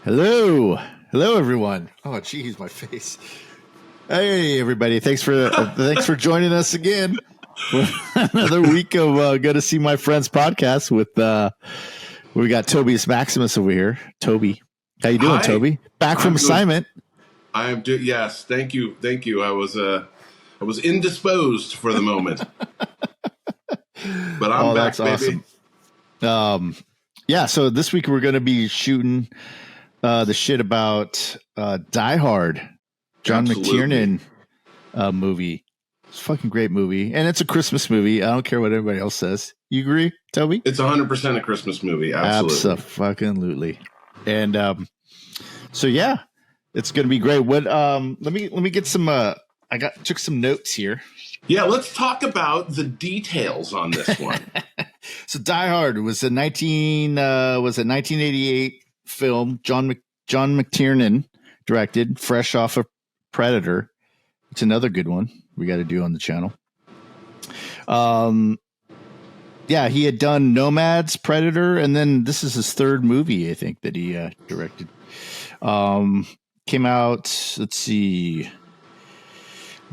Hello. Hello, everyone. Oh, geez, my face. Hey, everybody. Thanks for joining us again for another week of Go to See My Friends podcast with we got Tobias Maximus over here. Toby. How you doing, Hi. Toby? Back from assignment. I am yes, thank you. I was indisposed for the moment. But I'm back, that's baby. Awesome. Yeah, so this week we're going to be shooting the shit about Die Hard, John McTiernan movie. It's a fucking great movie, and it's a Christmas movie. I don't care what everybody else says. You agree, Toby? It's 100% a Christmas movie. Absolutely. Absolutely. And so yeah, it's going to be great. What? Let me get some. Took some notes here. Yeah, let's talk about the details on this one. So Die Hard was a 1988 film. John McTiernan directed, fresh off of Predator. It's another good one we got to do on the channel. Yeah, he had done Nomads, Predator, and then this is his third movie, I think, that he directed. Came out, let's see,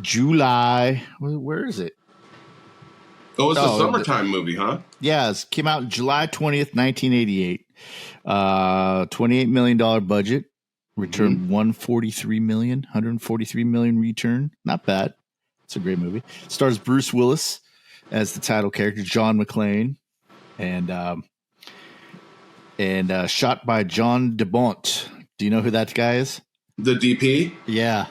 July. Where is it? Oh, it's a summertime movie, huh? Yeah, it came out July 20th, 1988. $28 million budget. Returned $143 million return. Not bad. It's a great movie. Stars Bruce Willis as the title character, John McClane, and shot by John DeBont. Do you know who that guy is? The DP? Yeah.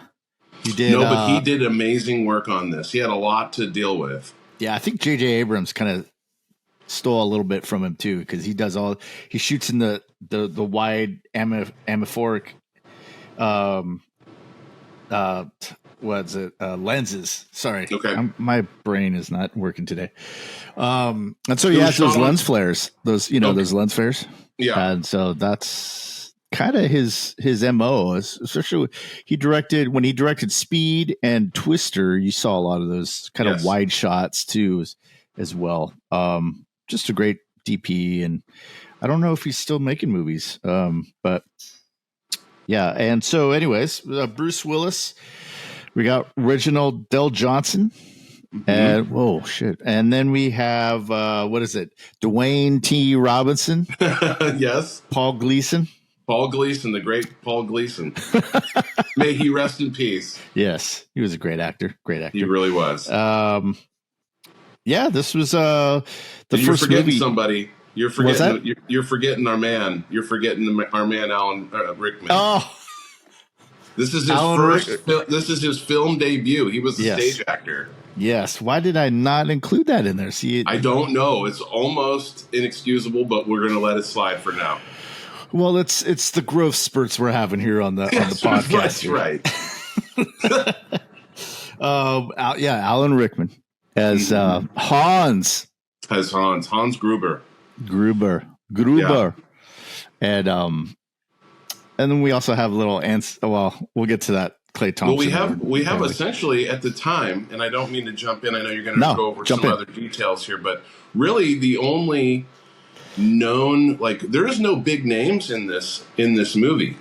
He did. No, but he did amazing work on this. He had a lot to deal with. Yeah, I think J.J. Abrams kind of stole a little bit from him too, because he shoots in the wide amorphic lenses. Sorry, okay, my brain is not working today. And so he has those lens flares. Those lens flares. Yeah, and so that's kind of his MO. Especially when he directed Speed and Twister. You saw a lot of those kind of wide shots too, as well. Just a great DP, and I don't know if he's still making movies, but yeah. And so, anyways, Bruce Willis, we got Reginald Del Johnson, and and then we have Dwayne T. Robinson, yes, Paul Gleason, the great Paul Gleason. May he rest in peace. Yes, he was a great actor. He really was. Yeah, this was the first movie. Somebody. You're forgetting. You're forgetting our man. You're forgetting our man Alan Rickman. Oh, this is his this is his film debut. He was a stage actor. Yes. Why did I not include that in there? See, I don't know. It's almost inexcusable, but we're going to let it slide for now. Well, it's the growth spurts we're having here on the podcast. That's right. Alan Rickman as Hans. Hans Gruber. Yeah. And then we also have little ants. Well, we'll get to that. Clay Thompson. Well, we have essentially at the time, and I don't mean to jump in. I know you're going to go over some other details here, but really the only known, there is no big names in this movie.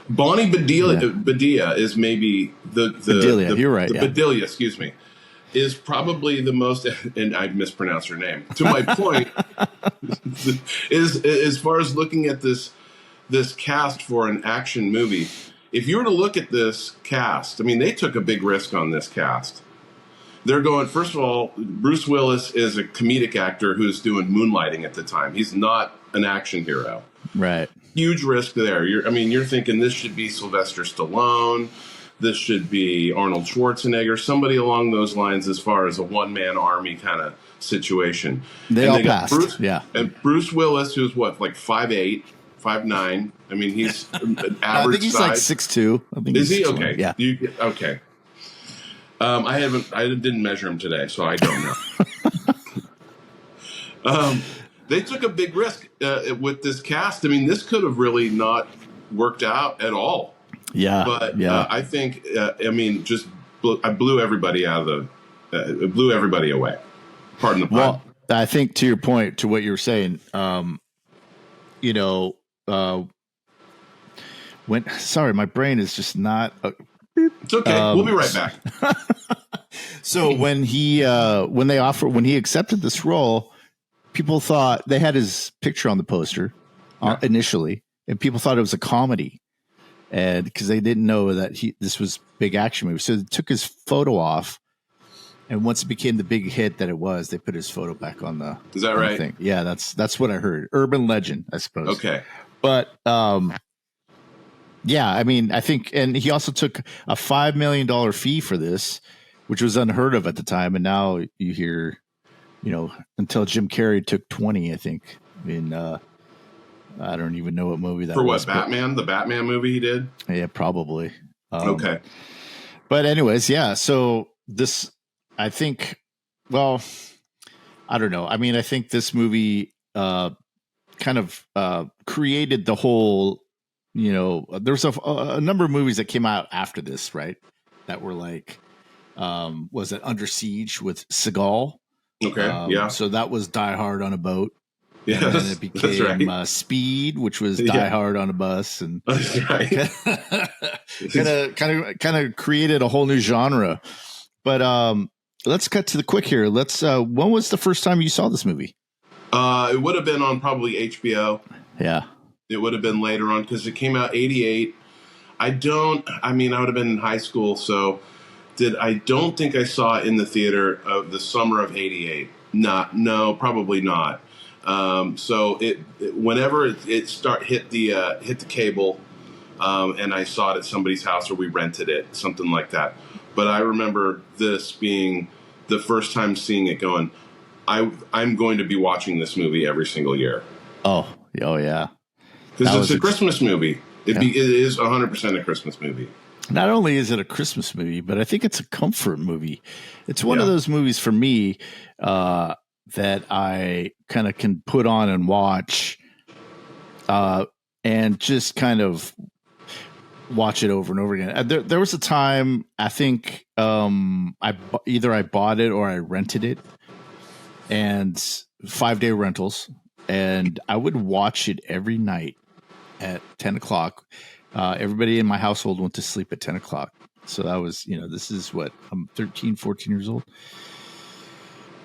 Bonnie Bedelia is maybe the Bedelia. You're right. Bedelia, excuse me, is probably the most, and I mispronounced her name. To my point, is as far as looking at this cast for an action movie. If you were to look at this cast, I mean, they took a big risk on this cast. They're going, first of all, Bruce Willis is a comedic actor who's doing moonlighting at the time. He's not an action hero. Right. Huge risk there. You're thinking this should be Sylvester Stallone. This should be Arnold Schwarzenegger, somebody along those lines as far as a one-man army kind of situation. They all passed. And Bruce Willis, who's 5'8", 5'9". I mean, he's an average I think he's size. 6'2". I think is he? 6'2". Okay. Yeah. Okay. I didn't measure him today, so I don't know. They took a big risk with this cast. I mean, this could have really not worked out at all. Yeah. But I think, I blew everybody it blew everybody away. Pardon the pun. Well, I think to your point, to what you were saying, Sorry, my brain is just not. It's okay. We'll be right back. So when he accepted this role, people thought they had his picture on the poster initially, and people thought it was a comedy, and because they didn't know that this was big action movie, so they took his photo off. And once it became the big hit that it was, they put his photo back on the. Is that right? Thing. Yeah, that's what I heard. Urban legend, I suppose. Okay, but yeah, I mean, I think, and he also took a $5 million fee for this, which was unheard of at the time. And now you hear, until Jim Carrey took 20, I think. In I don't even know what movie that was. For what, Batman? The Batman movie he did? Yeah, probably. Okay. But anyways, yeah. So this. I think, well, I don't know. I mean, I think this movie kind of created the whole, there's a number of movies that came out after this, right? That were like, was it Under Siege with Seagal? Okay, yeah. So that was Die Hard on a boat. Yeah, and then it became right. Speed, which was Die Hard on a bus, and that's right. kind of created a whole new genre. But let's cut to the quick here. When was the first time you saw this movie? It would have been on probably HBO. Yeah. It would have been later on because it came out 88. I would have been in high school, so I don't think I saw it in the theater of the summer of 88. No, probably not. So whenever it hit the cable, and I saw it at somebody's house or we rented it, something like that. But I remember this being the first time seeing it going, I'm going to be watching this movie every single year. Oh yeah. Because it's a Christmas movie. It is 100% a Christmas movie. Not only is it a Christmas movie, but I think it's a comfort movie. It's one of those movies for me that I kind of can put on and watch and just kind of watch it over and over again. There was a time, I think either I bought it or I rented it, and 5-day rentals, and I would watch it every night at 10 o'clock. Everybody in my household went to sleep at 10 o'clock. So that was, this is what, I'm 13, 14 years old.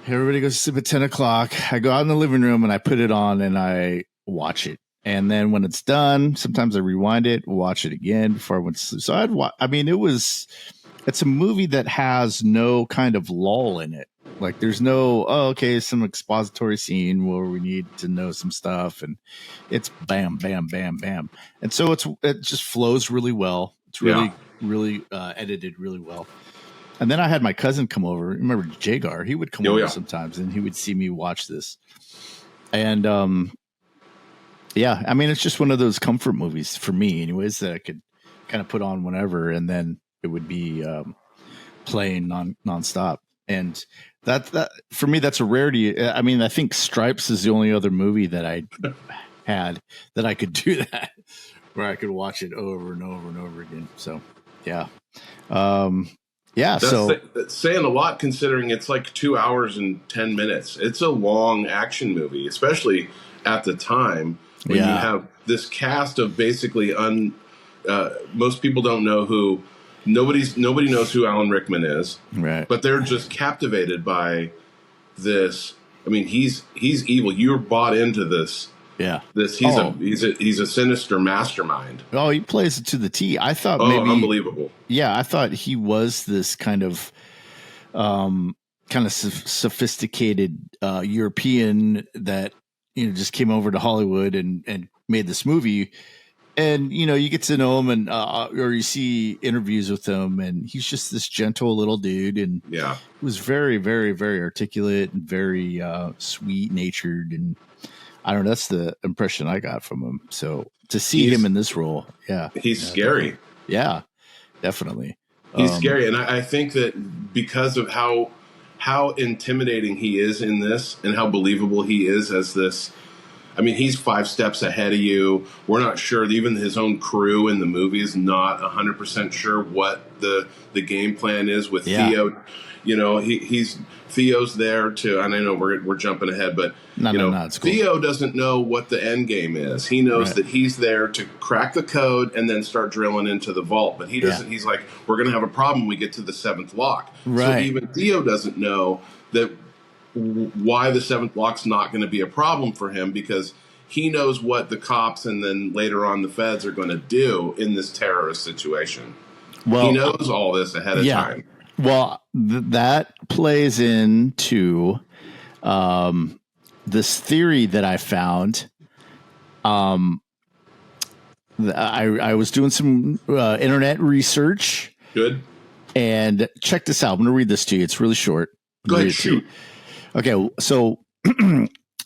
Everybody goes to sleep at 10 o'clock. I go out in the living room and I put it on and I watch it. And then when it's done, sometimes I rewind it, watch it again before I went to sleep. So it's a movie that has no kind of lull in it. Like there's no, some expository scene where we need to know some stuff, and it's bam, bam, bam, bam. And so it just flows really well. It's really, really edited really well. And then I had my cousin come over. Remember Jagar? He would come over sometimes, and he would see me watch this. And it's just one of those comfort movies for me, anyways, that I could kind of put on whenever, and then it would be playing nonstop. And that for me, that's a rarity. I mean, I think Stripes is the only other movie that I had that I could do that, where I could watch it over and over and over again. So, yeah. That's saying a lot, considering it's like 2 hours and 10 minutes. It's a long action movie, especially at the time when you have this cast of basically most people don't know who. Nobody knows who Alan Rickman is, right? But they're just captivated by this. I mean, he's evil. You're bought into this. Yeah. He's a sinister mastermind. Oh, he plays it to the T. I thought unbelievable. Yeah, I thought he was this kind of sophisticated European that just came over to Hollywood and made this movie. And, you get to know him and or you see interviews with him, and he's just this gentle little dude. And he was very, very, very articulate and very sweet natured. And I don't know, that's the impression I got from him. So to see him in this role, he's scary. Definitely. Yeah, definitely. He's scary. And I think that because of how intimidating he is in this and how believable he is as this I mean, he's 5 steps ahead of you. We're not sure. Even his own crew in the movie is not 100% sure what the game plan is with Theo. You know, Theo's there to, and I know we're jumping ahead, but it's cool. Theo doesn't know what the end game is. He knows that he's there to crack the code and then start drilling into the vault. But he doesn't. He's like, we're going to have a problem. We get to the 7th lock. Right. So even Theo doesn't know that why the 7th lock's not going to be a problem for him, because he knows what the cops and then later on the feds are going to do in this terrorist situation. Well, he knows all this ahead of time. Well, that plays into this theory that I found. I was doing some internet research. Good. And check this out. I'm going to read this to you. It's really short. Go ahead, shoot. Okay, so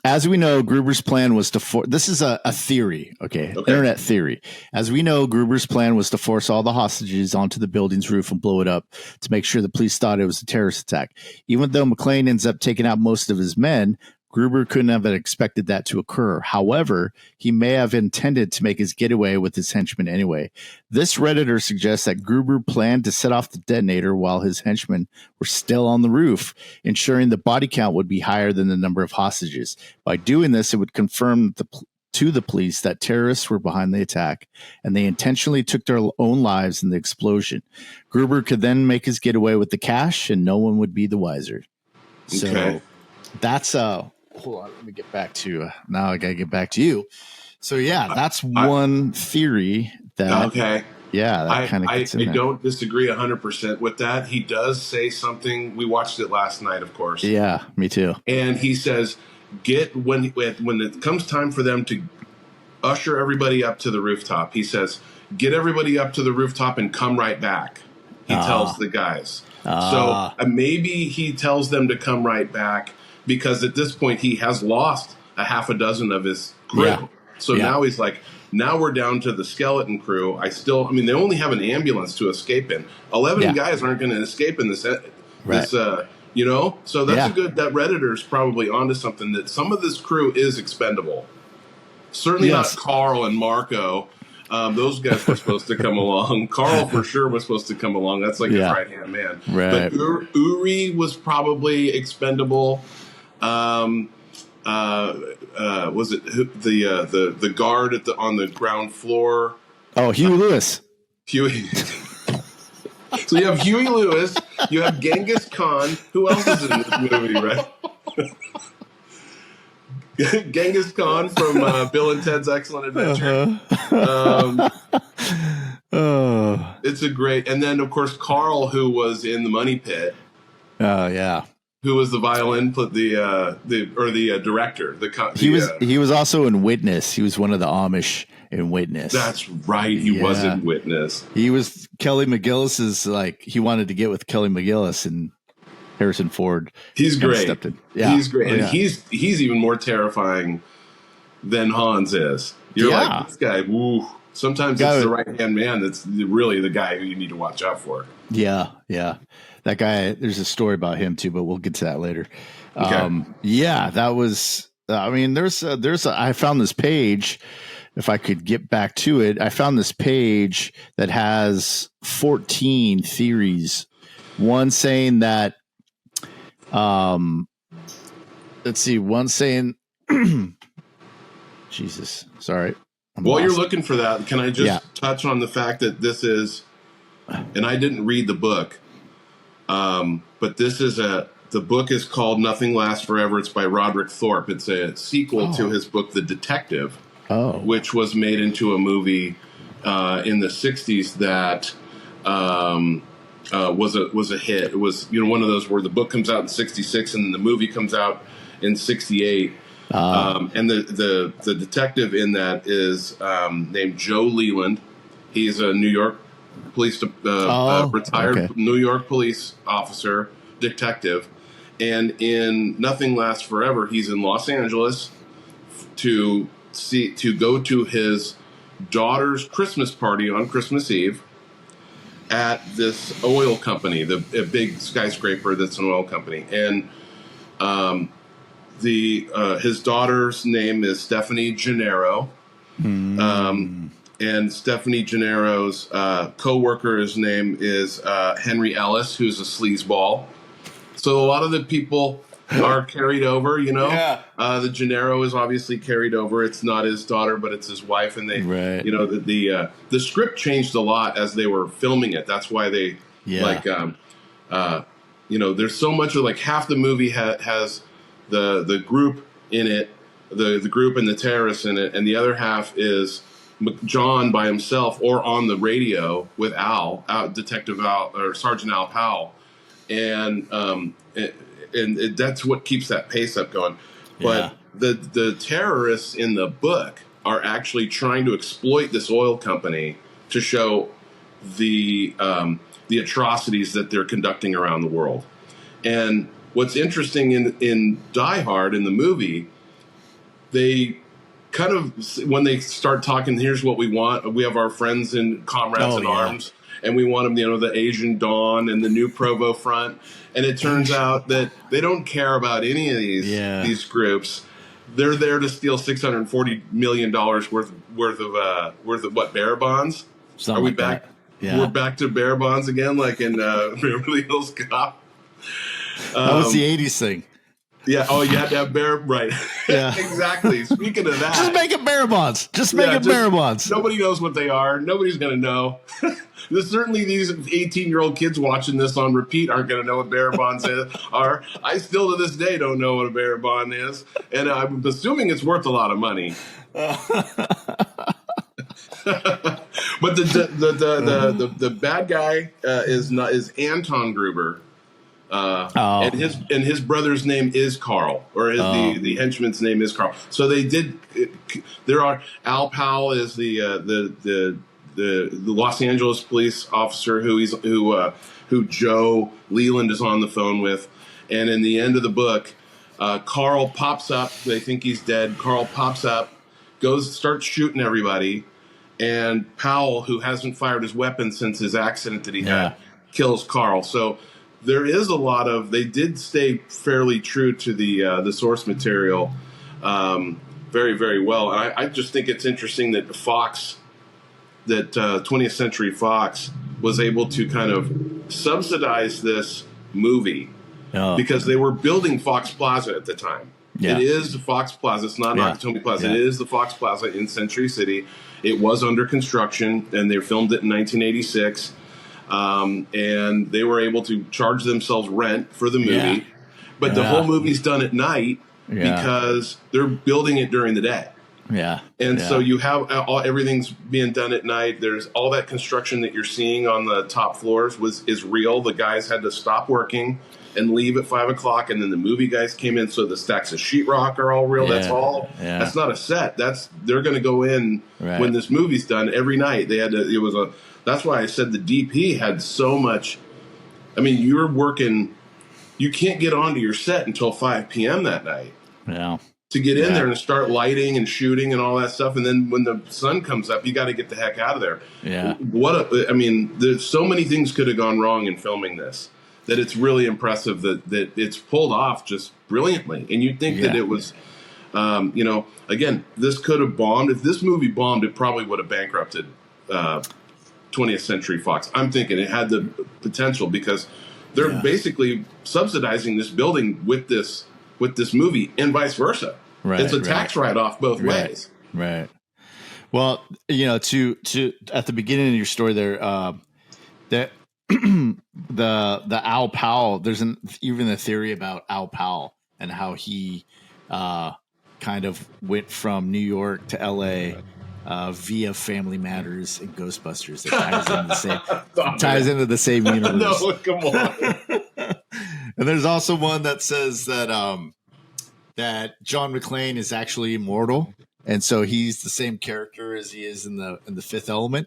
as we know, Gruber's plan was to this is a theory, okay, internet theory. As we know, Gruber's plan was to force all the hostages onto the building's roof and blow it up to make sure the police thought it was a terrorist attack. Even though McClane ends up taking out most of his men, Gruber couldn't have expected that to occur. However, he may have intended to make his getaway with his henchmen anyway. This Redditor suggests that Gruber planned to set off the detonator while his henchmen were still on the roof, ensuring the body count would be higher than the number of hostages. By doing this, it would confirm to the police that terrorists were behind the attack, and they intentionally took their own lives in the explosion. Gruber could then make his getaway with the cash, and no one would be the wiser. So that's hold on, let me get back to now I gotta get back to you. So that's one theory that that kind of gets in there. I don't disagree 100% with that. He does say something. We watched it last night, of course. Yeah, me too. And he says, when it comes time for them to usher everybody up to the rooftop, he says, get everybody up to the rooftop and come right back. He tells the guys. So maybe he tells them to come right back, because at this point he has lost a half a dozen of his crew. Now he's like, now we're down to the skeleton crew. I mean, they only have an ambulance to escape in. 11 guys aren't going to escape in this, So that's a good, that Redditor's probably onto something, that some of this crew is expendable. Certainly not Carl and Marco. Those guys were supposed to come along. Carl for sure was supposed to come along. That's like his right-hand man. Right. But Uri was probably expendable. Was it the guard on the ground floor? Oh, Huey Lewis. Huey. So you have Huey Lewis. You have Genghis Khan. Who else is in this movie, right? Genghis Khan from Bill and Ted's Excellent Adventure. It's a great, and then of course Carl, who was in the Money Pit. Oh yeah. Who was the violin? The director? He was also in Witness. He was one of the Amish in Witness. That's right. He was in Witness. He was Kelly McGillis's. Like, he wanted to get with Kelly McGillis, and Harrison Ford. He's great. He's great, and he's even more terrifying than Hans is. You're like, this guy. Woo. Sometimes it's the right hand man that's really the guy who you need to watch out for. Yeah. That guy, there's a story about him too, but we'll get to that later. Okay. That was, I mean, I found this page, if I could get back to it, I found this page that has 14 theories. One saying that, one saying, Jesus, sorry. While you're looking for that, can I just touch on the fact that this is, and I didn't read the book, but this is the book is called Nothing Lasts Forever. It's by Roderick Thorpe. It's a sequel to his book, The Detective, which was made into a movie in the 60s that was a hit. It was, one of those where the book comes out in 66 and the movie comes out in 68. And the detective in that is named Joe Leland. He's a New York police retired New York police officer detective, and in Nothing Lasts Forever, he's in Los Angeles to go to his daughter's Christmas party on Christmas Eve at this oil company, a big skyscraper that's an oil company, and his daughter's name is Stephanie Gennaro. And Stephanie Gennaro's co-worker's name is Henry Ellis, who's a sleazeball. So a lot of the people are carried over, you know. Yeah. The Gennaro is obviously carried over. It's not his daughter, but it's his wife. And they, you know, the script changed a lot as they were filming it. That's why they, like, you know, there's so much of, like, half the movie has the group in it, the group and the terrorists in it, and the other half is John by himself or on the radio with Detective Al, or Sergeant Al Powell, and that's what keeps that pace up going. But the terrorists in the book are actually trying to exploit this oil company to show the atrocities that they're conducting around the world. And what's interesting in Die Hard, in the movie, they kind of, when they start talking, here's what we want. We have our friends and comrades in arms, and we want them, you know, the Asian Dawn and the New Provo Front. And it turns out that they don't care about any of these groups. They're there to steal $640 million worth of what, bearer bonds? Something Are we like back? That. Yeah. We're back to bearer bonds again, like in Beverly Hills Cop. That was the 80s thing. Yeah. Oh, you had to have bearer, right? Yeah. Exactly. Speaking of that, just make it bearer bonds. Just make it bearer bonds. Nobody knows what they are. Nobody's going to know. Certainly, these 18-year-old kids watching this on repeat aren't going to know what bearer bonds are. I still to this day don't know what a bearer bond is, and I'm assuming it's worth a lot of money. But the bad guy is Anton Gruber. And his brother's name is Carl, or the henchman's name is Carl. So they did. There are Al Powell is the Los Angeles police officer who Joe Leland is on the phone with, and in the end of the book, Carl pops up. They think he's dead. Carl pops up, starts shooting everybody, and Powell, who hasn't fired his weapon since his accident that he had, kills Carl. So there is a lot of, they did stay fairly true to the source material very, very well. And I just think it's interesting that 20th Century Fox was able to kind of subsidize this movie because they were building Fox Plaza at the time. Yeah. It is the Fox Plaza. It's not Nakatomi Plaza. It is the Fox Plaza in Century City. It was under construction, and they filmed it in 1986. And they were able to charge themselves rent for the movie. But the whole movie's done at night because they're building it during the day. Yeah. And so you have everything's being done at night. There's all that construction that you're seeing on the top floors is real. The guys had to stop working and leave at 5 o'clock, and then the movie guys came in. So the stacks of sheetrock are all real. That's all. Yeah. That's not a set. They're going to go in when this movie's done every night. They had to. That's why I said the DP had so much. I mean, you're working. You can't get onto your set until 5 p.m. that night. Yeah. To get in there and start lighting and shooting and all that stuff, and then when the sun comes up, you got to get the heck out of there. Yeah. I mean, there's so many things could have gone wrong in filming this that it's really impressive that it's pulled off just brilliantly. And you'd think that it was, again, this could have bombed. If this movie bombed, it probably would have bankrupted 20th Century Fox. I'm thinking it had the potential because they're basically subsidizing this building with this movie and vice versa. Right, it's a tax write-off both ways. Right. Well, to at the beginning of your story there, that the Al Powell, there's even a theory about Al Powell and how he kind of went from New York to LA via Family Matters and Ghostbusters. That ties into the same universe. No, come on. And there's also one that says that that John McClane is actually immortal, and so he's the same character as he is in the Fifth Element.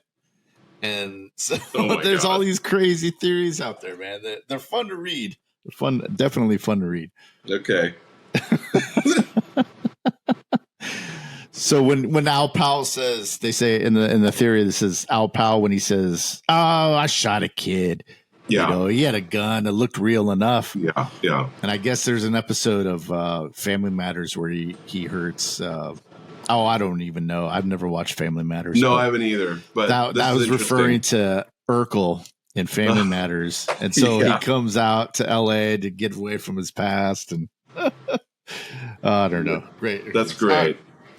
And so there's all these crazy theories out there, man. They're fun to read. Definitely fun to read. Okay. So when Al Powell says, they say in the theory, this is Al Powell when he says, "Oh, I shot a kid." Yeah. You know, he had a gun that looked real enough. Yeah, yeah. And I guess there's an episode of Family Matters where he hurts. I don't even know. I've never watched Family Matters. No, I haven't either. But that was referring to Urkel in Family Matters, and so he comes out to L.A. to get away from his past, and I don't know. Great, that's great.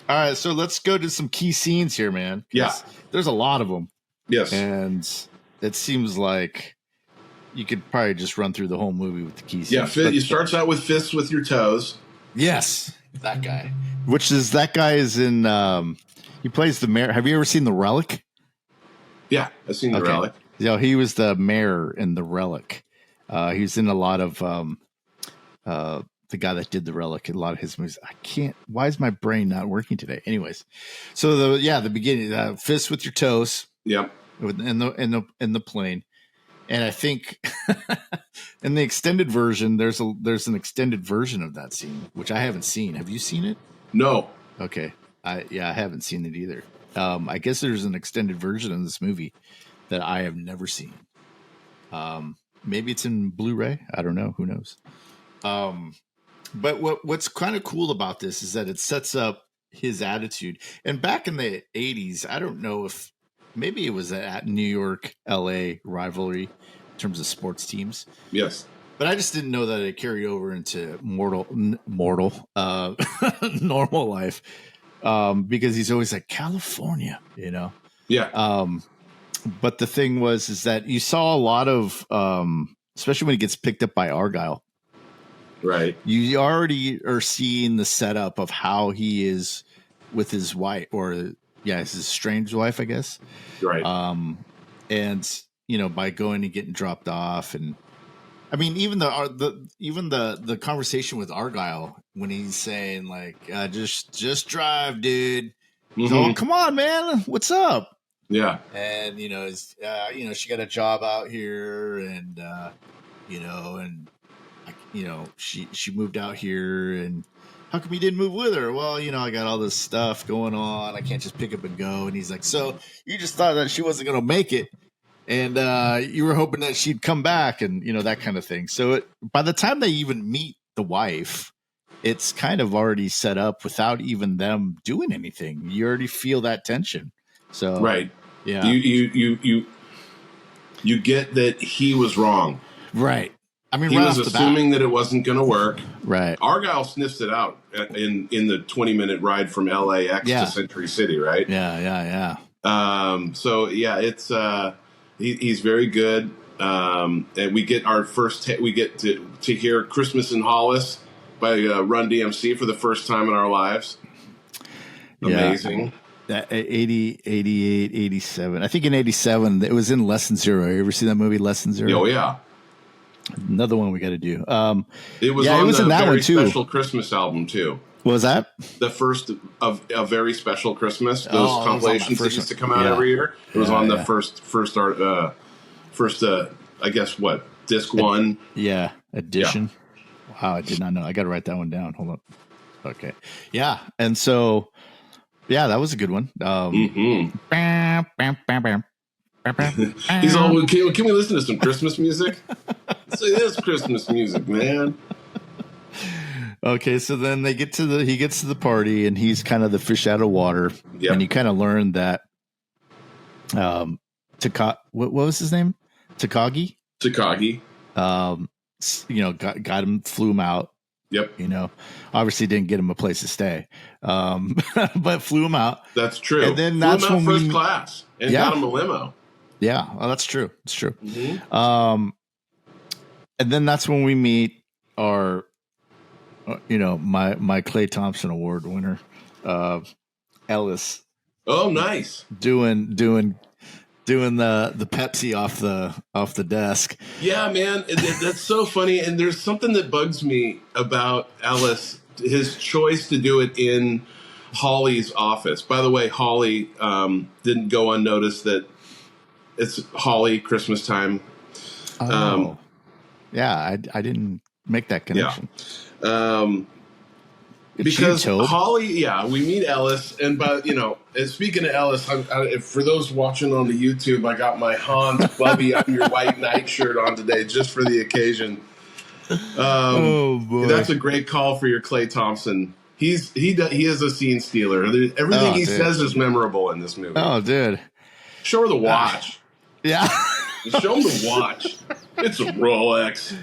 All right, so let's go to some key scenes here, man. Yeah, there's a lot of them. Yes, and it seems like you could probably just run through the whole movie with the key scenes. Yeah, it starts out with fists with your toes. Yes, that guy. That guy is in. He plays the mayor. Have you ever seen The Relic? Yeah, I've seen The Relic. Yeah, he was the mayor in The Relic. He's in a lot of the guy that did The Relic, a lot of his movies. Why is my brain not working today? Anyways, so the beginning, fists with your toes. Yep. In the plane. And I think in the extended version, there's an extended version of that scene, which I haven't seen. Have you seen it? No. Okay. I haven't seen it either. I guess there's an extended version of this movie that I have never seen. Maybe it's in Blu-ray. I don't know. Who knows? But what's kind of cool about this is that it sets up his attitude. And back in the 80s, I don't know if maybe it was at New York, LA rivalry in terms of sports teams. Yes. But I just didn't know that it carried over into normal life. Because he's always like California, you know? Yeah. But the thing is that you saw a lot of, especially when he gets picked up by Argyle. Right. You already are seeing the setup of how he is with his wife, it's his estranged wife, I guess. Right. And by going and getting dropped off, and I mean, even the conversation with Argyle when he's saying like, just drive, dude. Mm-hmm. Oh, come on, man, what's up? Yeah. And she got a job out here, and she moved out here, and how come you didn't move with her? Well, I got all this stuff going on. I can't just pick up and go. And he's like, so you just thought that she wasn't going to make it, and you were hoping that she'd come back, and that kind of thing. So by the time they even meet the wife, it's kind of already set up without even them doing anything. You already feel that tension. So right. Yeah. You get that he was wrong. Right. I mean, he was assuming that it wasn't going to work. Right. Argyle sniffs it out in the 20-minute ride from LAX to Century City, right? Yeah. So yeah, it's he's very good. And we get our we get to hear "Christmas in Hollis" by Run DMC for the first time in our lives. Amazing. That 80, 88, 87. I think in 87, it was in Less Than Zero. You ever see that movie, Less Than Zero? Oh, yeah. Another one we got to do. It was on the very special Christmas album, too. What was that? The first of a very special Christmas. Those compilations that used to come out every year. It was on the first I guess, disc one? Yeah, edition. Yeah. Wow, I did not know. I got to write that one down. Hold on. Okay. Yeah, and so... Yeah, that was a good one. He's all, can we listen to some Christmas music? Say this Christmas music, man. Okay, so then he gets to the party, and he's kind of the fish out of water. Yep. And you kind of learn that what was his name? Takagi. Got him, flew him out. Yep. Obviously didn't get him a place to stay, but flew him out. That's true. And then that's when first class and got him a limo. Yeah, well, that's true. It's true. Mm-hmm. And then that's when we meet our, my Clay Thompson Award winner, Ellis. Oh, nice. Doing the Pepsi off the desk. Yeah, man, that's so funny. And there's something that bugs me about Ellis, his choice to do it in Holly's office. By the way, Holly didn't go unnoticed that it's Holly Christmas time. Yeah, I didn't make that connection. Yeah. Because Holly, we meet Ellis, and speaking of Ellis, for those watching on the YouTube, I got my Hans Bubby I'm Your White Knight shirt on today just for the occasion. Oh boy, that's a great call for your Klay Thompson. He is a scene stealer. Everything he says is memorable in this movie. Oh, dude, show her the watch. Yeah, show him the watch. It's a Rolex.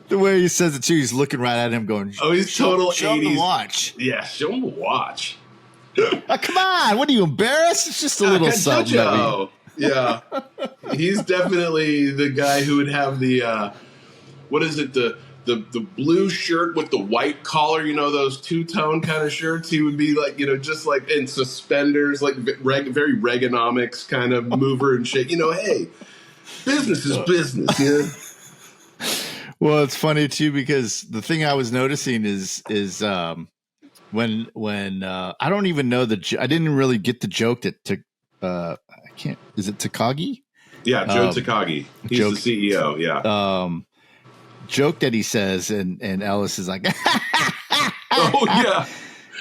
The way he says it too, he's looking right at him, going, "Oh, he's total 80s." Show him the watch. Yeah, show him the watch. Come on, what are you embarrassed? It's just a little something. Yeah, he's definitely the guy who would have the what is it, the blue shirt with the white collar, those two-tone kind of shirts. He would be like, just like in suspenders, like very Reaganomics kind of mover and shake. Hey, business is business. Yeah. Well, it's funny too, because the thing I was noticing is when I don't even know I didn't really get the joke that I can't. Is it Takagi? Yeah, Joe Takagi. He's the CEO. Yeah. Joke that he says, and Ellis is like, oh yeah.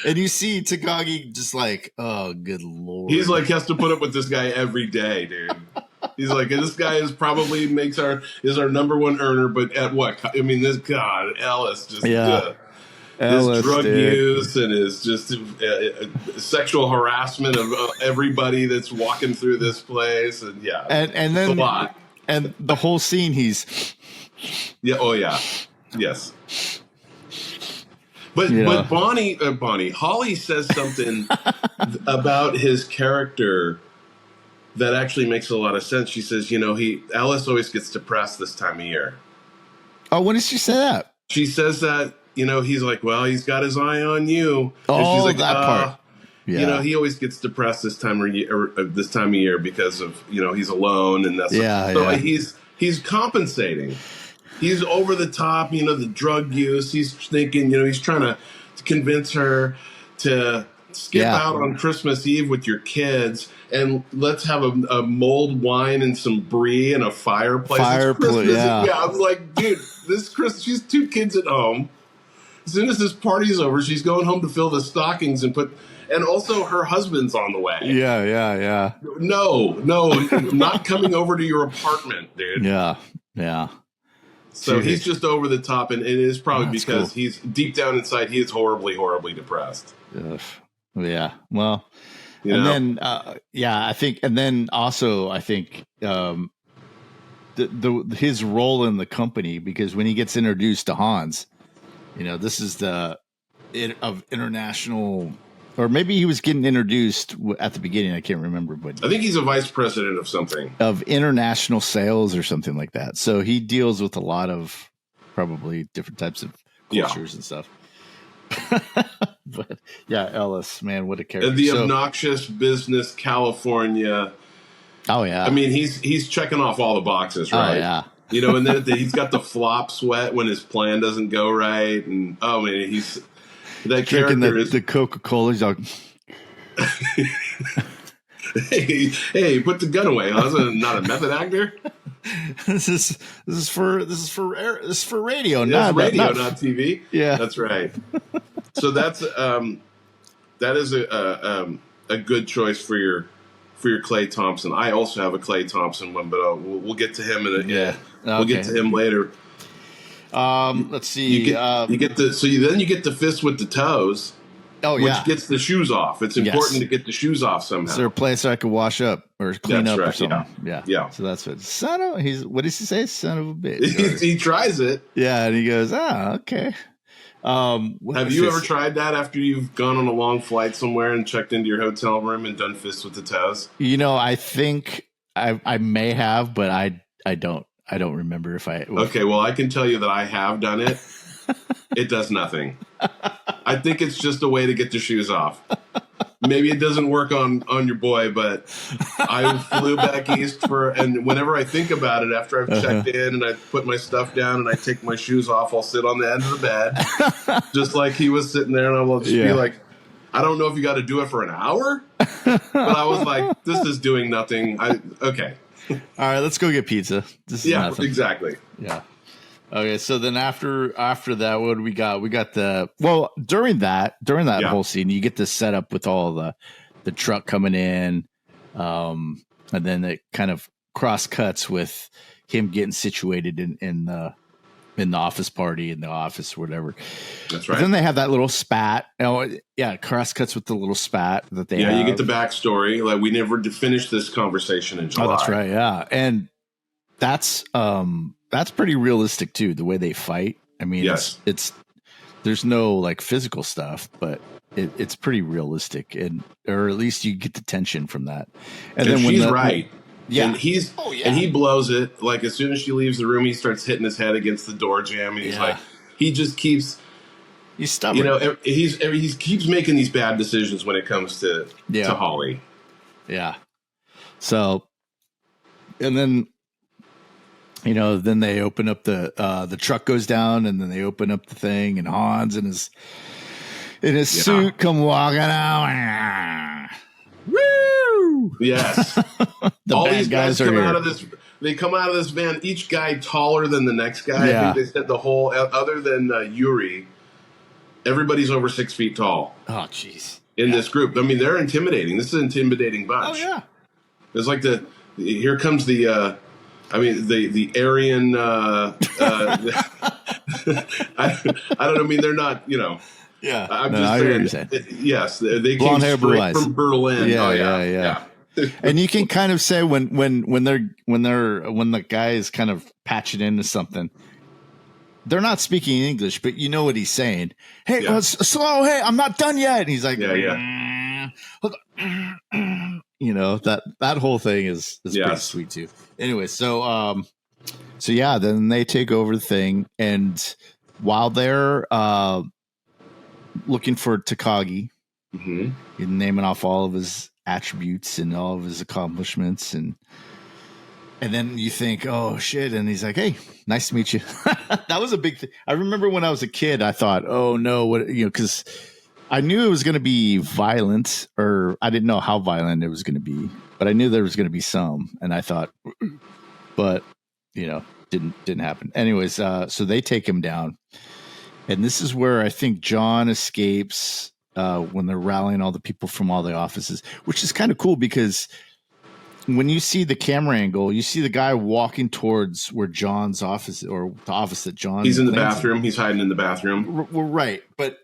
And you see Takagi just like, oh, good Lord. He's like, has to put up with this guy every day, dude. He's like, this guy is probably is our number one earner, but at what? I mean, this God, Ellis just his drug use and his just sexual harassment of everybody that's walking through this place, and and then a lot. And the whole scene, he's yes. But Holly says something about his character that actually makes a lot of sense. She says, Ellis always gets depressed this time of year. Oh, when did she say that? She says that, he's like, well, he's got his eye on you. Oh, and she's like, that part. Yeah. He always gets depressed this time of year because of, he's alone and that's so he's compensating. He's over the top, the drug use. He's thinking, he's trying to convince her to skip out on Christmas Eve with your kids and let's have a mulled wine and some brie and a fireplace. Yeah. I'm like, dude, she's 2 kids at home. As soon as this party's over, she's going home to fill the stockings and also her husband's on the way. Yeah. No, not coming over to your apartment, dude. Yeah. So he's just over the top, and it is probably because he's deep down inside, he is horribly, horribly depressed. Yeah. Well, then, I think, and then also, I think his role in the company, because when he gets introduced to Hans, this is of international, or maybe he was getting introduced at the beginning. I can't remember, but I think he's a vice president of something, of international sales or something like that. So he deals with a lot of probably different types of cultures and stuff. But Ellis, man, what a character! And the obnoxious business California. Oh yeah, I mean he's checking off all the boxes, right? Oh yeah, and then he's got the flop sweat when his plan doesn't go right, and he's that drinking character the Coca-Cola. He's like, hey, put the gun away. Huh? Is not a method actor. This is for radio, not TV. Yeah, that's right. So that is a good choice for your Klay Thompson. I also have a Klay We'll get to him we'll get to him later. Let's see. You get the fist with the toes. Oh yeah, which gets the shoes off. It's important to get the shoes off somehow. Is there a place I could wash up or clean up or something? Yeah. So that's what. What does he say? Son of a bitch. He tries it. Yeah, and he goes, okay. Have you ever tried that after you've gone on a long flight somewhere and checked into your hotel room and done fists with the toes? I think I may have, but I don't remember if I. Okay, well, I can tell you that I have done it. It does nothing. I think it's just a way to get the shoes off. Maybe it doesn't work on your boy, but I flew back east and whenever I think about it, after I've checked in and I put my stuff down and I take my shoes off, I'll sit on the end of the bed, just like he was sitting there, and I will just be like, I don't know if you got to do it for an hour, but I was like, this is doing nothing. Okay. All right, let's go get pizza. This is nothing. Exactly. Yeah. Okay, so then after that, what do we got? We got during that whole scene, you get the setup with all the truck coming in, and then it kind of cross cuts with him getting situated in the office party, in the office or whatever. That's right. But then they have that little spat. Oh yeah, cross cuts with the little spat that they have. You get the backstory. Like we never finished this conversation in July. Oh, that's right. Yeah, and that's pretty realistic too. The way they fight. I mean, yes, it's there's no like physical stuff, but it's pretty realistic, or at least you get the tension from that. And then she's right. Yeah. And he blows it. Like as soon as she leaves the room, he starts hitting his head against the door jamb, and he's like, he just keeps. He's stubborn. You know, he keeps making these bad decisions when it comes to Holly. Yeah. So, and then, you know, then they open up the truck goes down, and then they open up the thing, and Hans in his suit come walking out. Woo! Yes. All these guys come out of this. They come out of this van. Each guy taller than the next guy. Yeah. I think they said the whole, other than Yuri, everybody's over 6 feet tall. Oh, jeez. In this group, I mean, they're intimidating. This is an intimidating bunch. Oh yeah. It's like here comes the Aryan. I don't know. I mean, they're not. You know. Yeah, I'm just saying. Yes, they came straight from Berlin. Yeah. And you can kind of say when the guy is kind of patching into something, they're not speaking English, but you know what he's saying. Hey, slow. Hey, I'm not done yet. And he's like, you know, that whole thing is pretty sweet too. Anyway, so then they take over the thing, and while they're looking for Takagi, you're naming off all of his attributes and all of his accomplishments, and then you think, oh shit, and he's like, hey, nice to meet you. That was a big thing. I remember when I was a kid, I thought, oh no, what, you know, because I knew it was going to be violent, or I didn't know how violent it was going to be, but I knew there was going to be some, and I thought, but you know, didn't happen. Anyways, so they take him down. And this is where I think John escapes when they're rallying all the people from all the offices, which is kind of cool because when you see the camera angle, you see the guy walking towards where John's office, or the office that John. He's in the bathroom. He's hiding in the bathroom. Well, right, but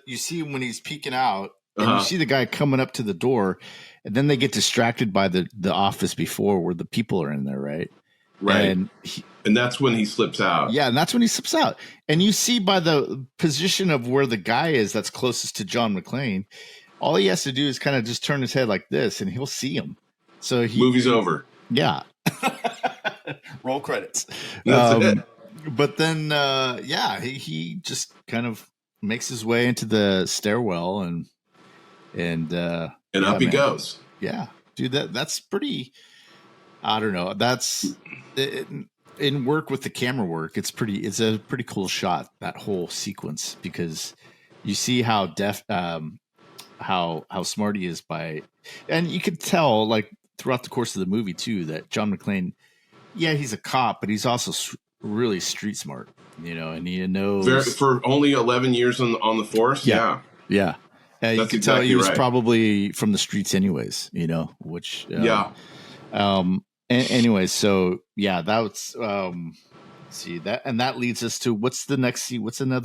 you see when he's peeking out, and you see the guy coming up to the door, and then they get distracted by the office before where the people are in there, right? Right. And that's when he slips out. Yeah, and that's when he slips out. And you see by the position of where the guy is that's closest to John McClane, all he has to do is kind of just turn his head like this, and he'll see him. So movie's over. Yeah. Roll credits. But then, he just kind of makes his way into the stairwell, and up he goes. Yeah, dude, that's pretty. I don't know. That's in work with the camera work. It's a pretty cool shot, that whole sequence, because you see how how smart he is and you could tell like throughout the course of the movie too, that John McClane, he's a cop, but he's also really street smart, you know, and he knows for only 11 years on the force. Yeah. You can tell he was probably from the streets anyways, you know, which anyway, so that's see that, and that leads us to what's the next scene? What does that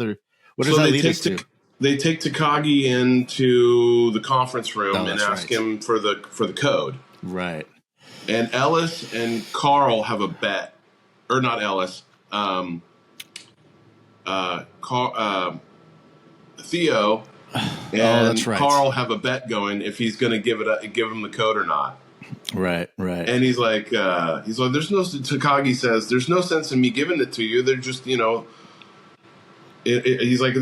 lead us to? They take Takagi into the conference room and ask him for the code. Right. And Ellis and Carl have a bet, or not Ellis. Theo and Carl have a bet going if he's going to give him the code or not. Right. And he's like, there's no. Takagi says, there's no sense in me giving it to you. They're just, you know. He's like,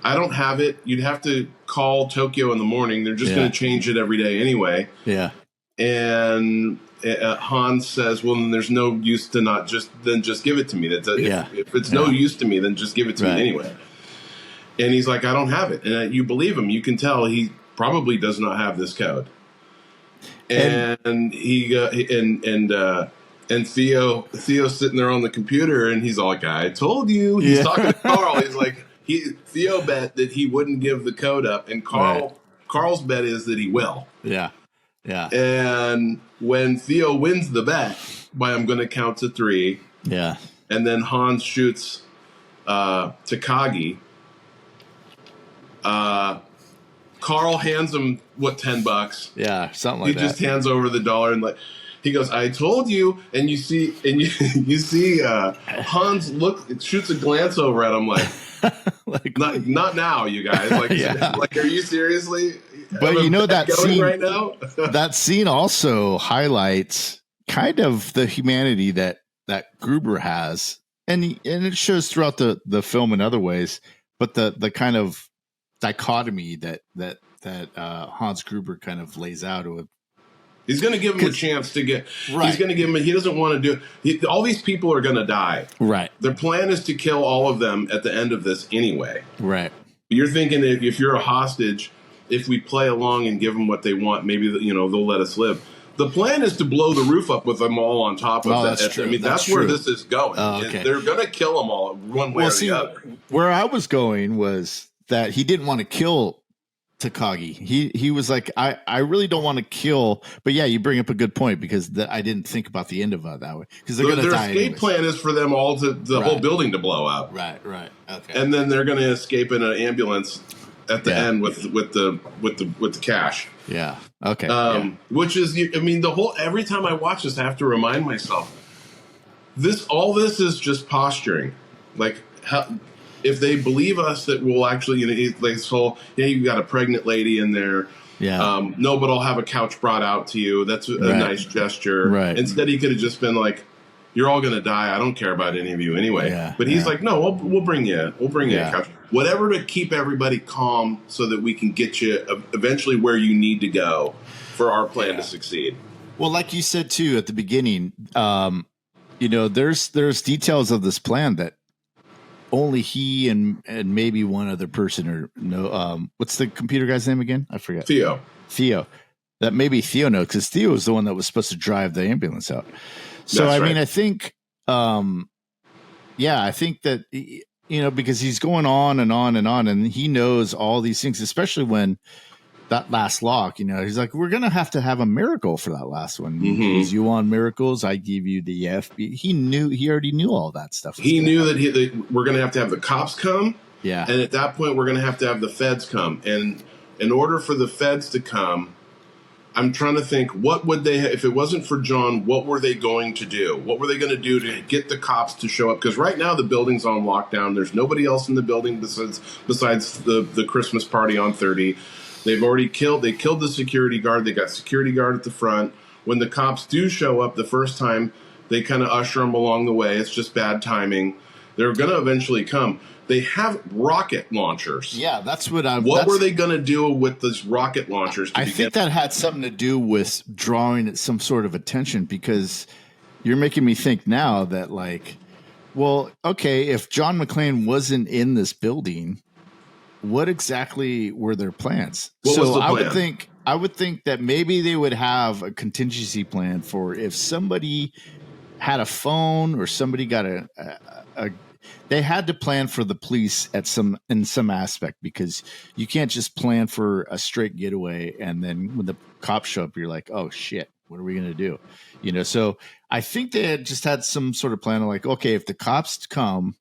I don't have it. You'd have to call Tokyo in the morning. They're just going to change it every day anyway. Yeah. And Hans says, well, then there's no use to just give it to me. If it's no use to me, then just give it to me anyway. And he's like, I don't have it. And you believe him. You can tell he probably does not have this code. And And Theo's sitting there on the computer, and he's all like, "I told you." He's talking to Carl. He's like, Theo bet that he wouldn't give the code up, and Carl's bet is that he will. Yeah. And when Theo wins the bet by I'm going to count to 3. Yeah. And then Hans shoots Takagi. Carl hands him $10? Yeah, something like that. He just hands over the $1 and he goes, "I told you." And you see Hans shoots a glance over at him like not now, you guys. Like, are you seriously? But that scene right now. That scene also highlights kind of the humanity that Gruber has, and it shows throughout the film in other ways. But the kind of dichotomy that Hans Gruber kind of lays out with. He's going to give him a chance to get. Right. He's going to give him. He doesn't want to do. All these people are going to die. Right. Their plan is to kill all of them at the end of this anyway. Right. You're thinking if you're a hostage, if we play along and give them what they want, maybe they'll let us live. The plan is to blow the roof up with them all on top of that. That's true. I mean, that's where this is going. Okay. They're going to kill them all one way or the other. Where I was going was that he didn't want to kill Takagi. He was like, I really don't want to kill, but yeah, you bring up a good point because I didn't think about the end of it that way because they're going to die. Their escape plan is for them all the whole building to blow up. Right. Okay. And then they're going to escape in an ambulance at the end with the cash. Yeah. Okay. Which is, the whole. Every time I watch this, I have to remind myself, all this is just posturing. Like if they believe us that we'll actually, this whole, you've got a pregnant lady in there. Yeah. No, but I'll have a couch brought out to you. That's a nice gesture. Right. Instead, he could have just been like, "You're all going to die. I don't care about any of you anyway." Yeah. But he's like, "No, we'll bring you a couch. Whatever to keep everybody calm so that we can get you eventually where you need to go for our plan to succeed." Well, like you said, too, at the beginning, there's details of this plan that only he and maybe one other person what's the computer guy's name again? I forget. Theo. That maybe Theo knows because Theo is the one that was supposed to drive the ambulance out. So, That's right. I think, I think that, because he's going on and on and on and he knows all these things, especially when that last lock, he's like, we're going to have a miracle for that last one. Because you want miracles, I give you the FB. He already knew all that stuff. He knew that we're going to have the cops come. Yeah. And at that point, we're going to have the feds come. And in order for the feds to come, I'm trying to think, what would they, if it wasn't for John, what were they going to do? What were they going to do to get the cops to show up? Because right now the building's on lockdown. There's nobody else in the building besides the Christmas party on 30. They killed the security guard. They got security guard at the front. When the cops do show up the first time, they kind of usher them along the way. It's just bad timing. They're going to eventually come. They have rocket launchers. Yeah, that's what What were they going to do with these rocket launchers? I think that had something to do with drawing some sort of attention because you're making me think now that if John McClane wasn't in this building, what exactly were their plans? What was the plan? I would think that maybe they would have a contingency plan for if somebody had a phone or somebody got they had to plan for the police in some aspect because you can't just plan for a straight getaway and then when the cops show up you're like, oh shit, what are we going to do? So I think they had some sort of plan of like, okay, if the cops come,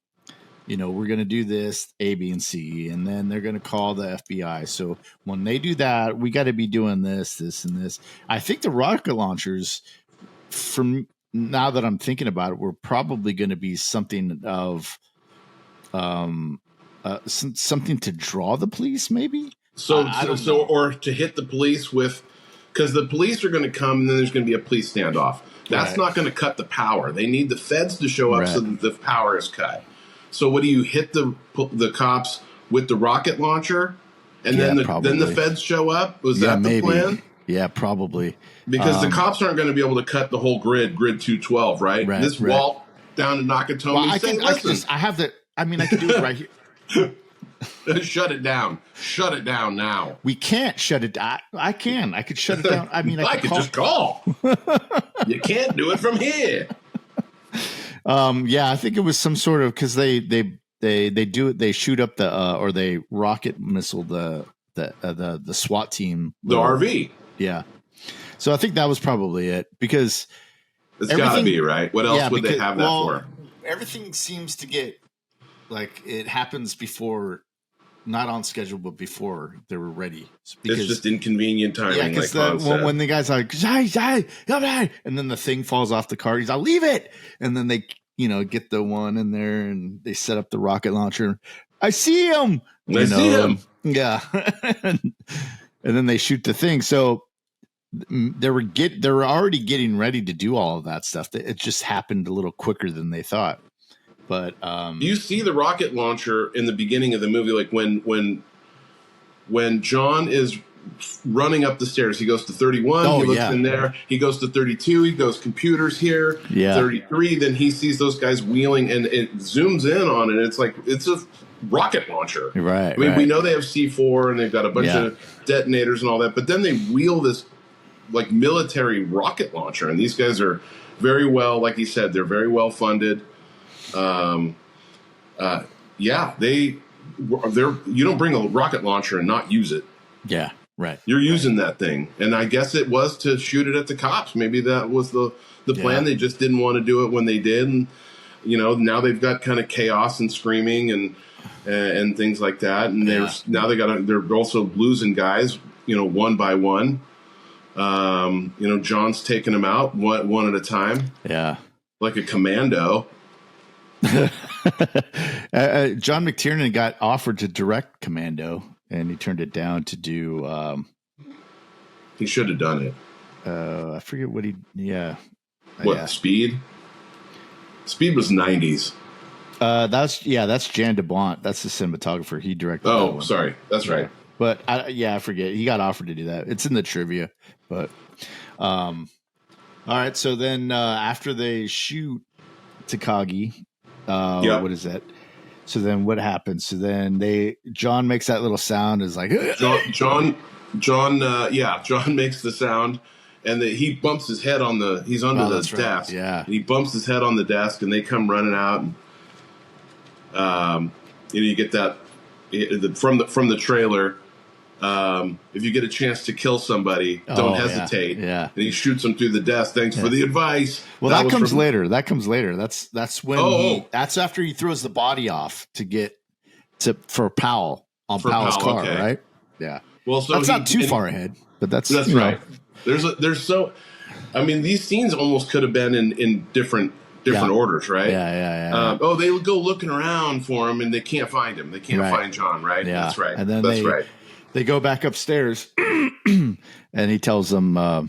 we're going to do this A, B, and C, and then they're going to call the FBI. So when they do that, we got to be doing this, and this. I think the rocket launchers, from now that I'm thinking about it, were probably going to be something of something to draw the police, maybe. Or to hit the police with, because the police are going to come, and then there's going to be a police standoff. That's not going to cut the power. They need the feds to show up so that the power is cut. So what do you hit the cops with the rocket launcher, and then the feds show up? Was that the plan? Yeah, probably. Because the cops aren't going to be able to cut the whole grid 212, right? Walt down to Nakatomi. Well, I could do it right here. Shut it down. Shut it down now. We can't shut it down. I can. I could shut it down. I mean, I could just call. You can't do it from here. Yeah, I think it was some sort of because they do it. They shoot up or they rocket missile the SWAT team. The RV. Yeah. So I think that was probably it because it's got to be right. What else would they have that for? Everything seems to get like it happens before. Not on schedule, but before they were ready. Because, it's just inconvenient timing. Yeah, because when the guy's like, and then the thing falls off the car, he's like, leave it. And then they, get the one in there and they set up the rocket launcher. I see him. I see him. Yeah. And then they shoot the thing. So they were already getting ready to do all of that stuff. It just happened a little quicker than they thought. But you see the rocket launcher in the beginning of the movie, like when John is running up the stairs, he goes to 31, he looks in there, he goes to 32, he goes computers here, 33, then he sees those guys wheeling and it zooms in on it. It's like it's a rocket launcher. Right. I mean, we know they have C4 and they've got a bunch of detonators and all that, but then they wheel this like military rocket launcher, and these guys are very well, like he said, they're very well funded. They're you don't bring a rocket launcher and not use it. Yeah, right. You're using that thing, and I guess it was to shoot it at the cops. Maybe that was the plan. They just didn't want to do it when they did, and now they've got kind of chaos and screaming and things like that, and they're also losing guys, one by one. John's taking them out one at a time. Yeah, like a commando. John McTiernan got offered to direct Commando, and he turned it down to do. He should have done it. I forget what he. Yeah. Speed? Speed was 90s. That's Jan DeBont. That's the cinematographer. He directed. Oh, sorry, that's right. But I forget. He got offered to do that. It's in the trivia. But all right. So then after they shoot Takagi. What is that? So then what happens? So then John makes that little sound is like John makes the sound and he bumps his head on he's under the desk. Right. Yeah. And he bumps his head on the desk and they come running out and you get that from the trailer. If you get a chance to kill somebody, don't hesitate. Yeah. And he shoots him through the desk. Thanks for the advice. Well, that comes later. That comes later. That's when that's after he throws the body off for Powell on Powell's car, right? Yeah. Well, so that's not too far ahead, but that's right. I mean, these scenes almost could have been in different orders, right? Yeah. They would go looking around for him and they can't find him. They can't find John, right? Yeah. That's right. And then that's right. They go back upstairs, and he tells them, Mr.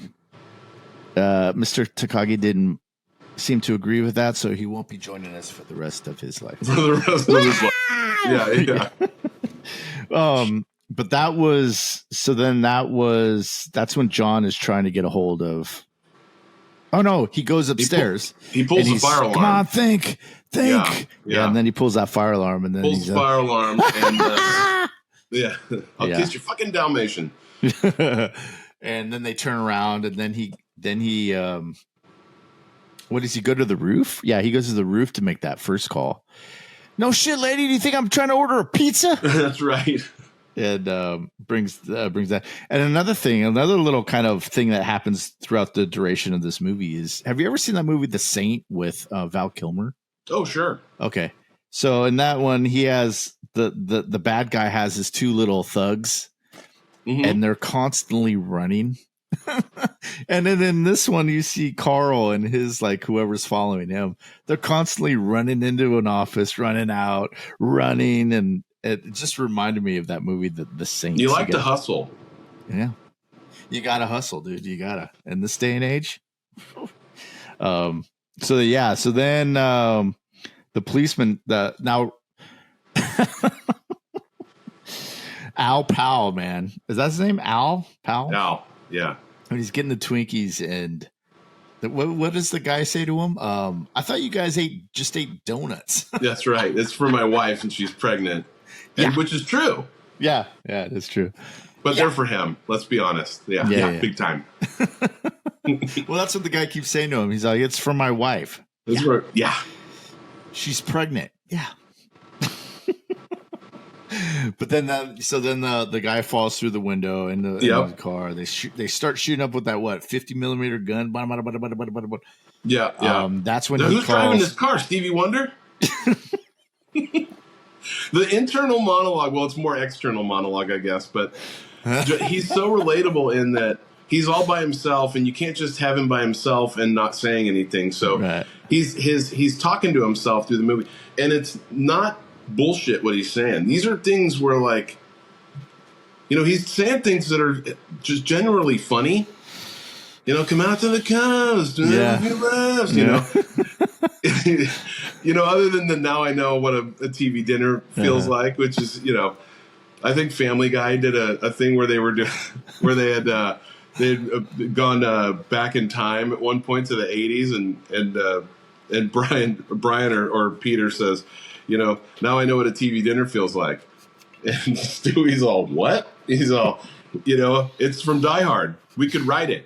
Takagi didn't seem to agree with that, so he won't be joining us for the rest of his life. For the rest of his life. Yeah. But that's when John is trying to get a hold of. Oh no, he goes upstairs. He pulls the fire alarm. Come on, think. Yeah. And then he pulls that fire alarm, and then pulls the fire alarm, and I'll kiss your fucking Dalmatian. And then they turn around, and then he what does he go to the roof? Yeah, he goes to the roof to make that first call. No shit, lady. Do you think I'm trying to order a pizza? That's right. And brings that. And another little kind of thing that happens throughout the duration of this movie is: have you ever seen that movie, The Saint, with Val Kilmer? Oh, sure. Okay. So in that one, he has the bad guy has his two little thugs, and they're constantly running. And then in this one, you see Carl and his whoever's following him. They're constantly running into an office, running out, running, and it just reminded me of that movie, The Saint. You like to hustle, yeah. You gotta hustle, dude. You gotta in this day and age. So then the policeman, now Al Powell, man, is that his name? Al Powell. Al, yeah. When he's getting the Twinkies, and what does the guy say to him? I thought you guys just ate donuts. That's right. It's for my wife, and she's pregnant. which is true. Yeah, it is true. But they're for him. Let's be honest. Yeah, big time. Well, that's what the guy keeps saying to him. He's like, "It's for my wife." Yeah. She's pregnant. Yeah. But then the guy falls through the window in the car. They start shooting up with that 50 millimeter gun. Yeah. That's when who's driving this car? Stevie Wonder. The internal monologue. Well, it's more external monologue, I guess. But he's so relatable in that he's all by himself, and you can't just have him by himself and not saying anything. So he's talking to himself through the movie, and it's not bullshit what he's saying. These are things where, like, he's saying things that are just generally funny. Come out to the coast and have a few laughs. Other than the now I know what a TV dinner feels like, which is I think Family Guy did a thing where they were doing where they had gone back in time at one point to the 80s, and Brian or Peter says, now I know what a TV dinner feels like. And Stewie's all, what? He's all, it's from Die Hard. We could write it.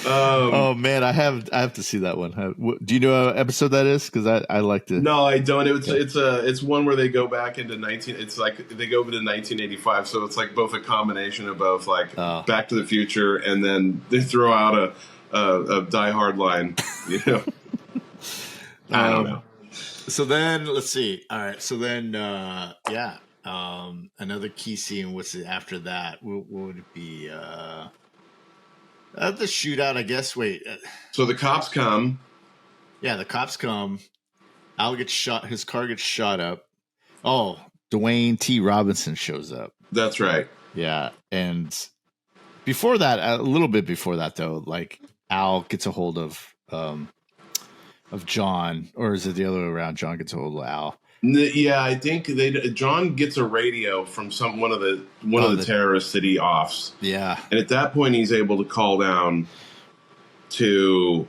Oh man, I have to see that one. Do you know what episode that is? Because I like to. No, I don't. It's one where they go back into It's like they go to 1985, so it's like both a combination of both like Back to the Future, and then they throw out a Die Hard line. I don't know. So then let's see. All right. So then another key scene. What's it after that? What would it be? The shootout, I guess. Wait. So the cops come. Yeah, the cops come. Al gets shot. His car gets shot up. Oh, Dwayne T. Robinson shows up. That's right. Yeah, and before that, a little bit before that, though, like Al gets a hold of John, or is it the other way around? John gets a hold of Al. Yeah, I think John gets a radio from one of the terrorist city offs. Yeah, and at that point, he's able to call down to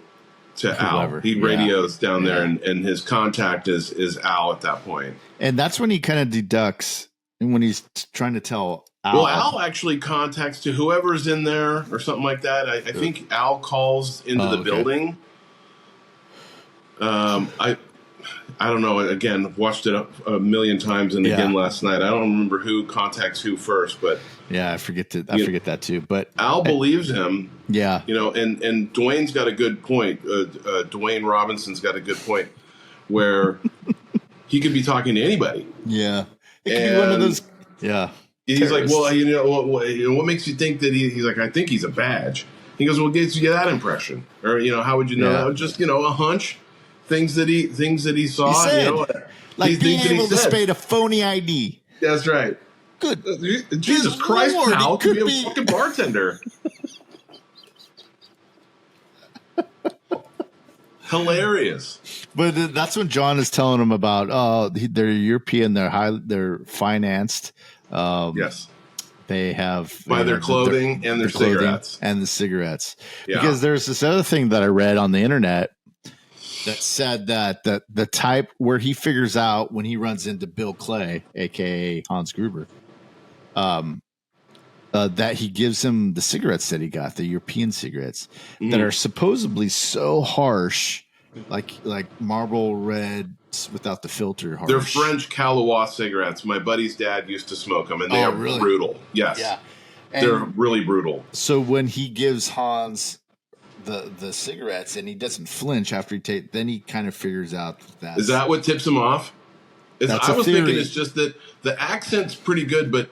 Al. He radios down there, and his contact is Al at that point. And that's when he kind of deducts, and when he's trying to tell Al. Well, Al actually contacts to whoever's in there or something like that. I think Al calls into the building. I don't know. Again, watched it a million times and again last night. I don't remember who contacts who first, but I forget that too. But Al believes him. Yeah, and Dwayne's got a good point. Dwayne Robinson's got a good point where he could be talking to anybybody. Yeah, it could be one of those. Yeah, he's terrorists. Like, well, what makes you think that he's like? I think he's a badge. He goes, well, gets you that impression, or how would you know that? Just a hunch. Things that he saw, he said, like being able to display a phony ID. That's right. Good. Jesus Christ, pal! Could be a fucking bartender. Hilarious. But that's when John is telling him about they're European, they're financed. Yes. They have by their clothing and their cigarettes and the cigarettes. Yeah. Because there's this other thing that I read on the internet that said that the type where he figures out when he runs into Bill Clay, aka Hans Gruber, that he gives him the cigarettes that he got, the European cigarettes that are supposedly so harsh, like Marlboro Reds without the filter. Harsh. They're French Calois cigarettes. My buddy's dad used to smoke them, and they are really brutal. Yes, yeah, they're really brutal. So when he gives Hans the cigarettes and he doesn't flinch after then he kind of figures out that. Is that what tips him off? I was thinking it's just that the accent's pretty good, but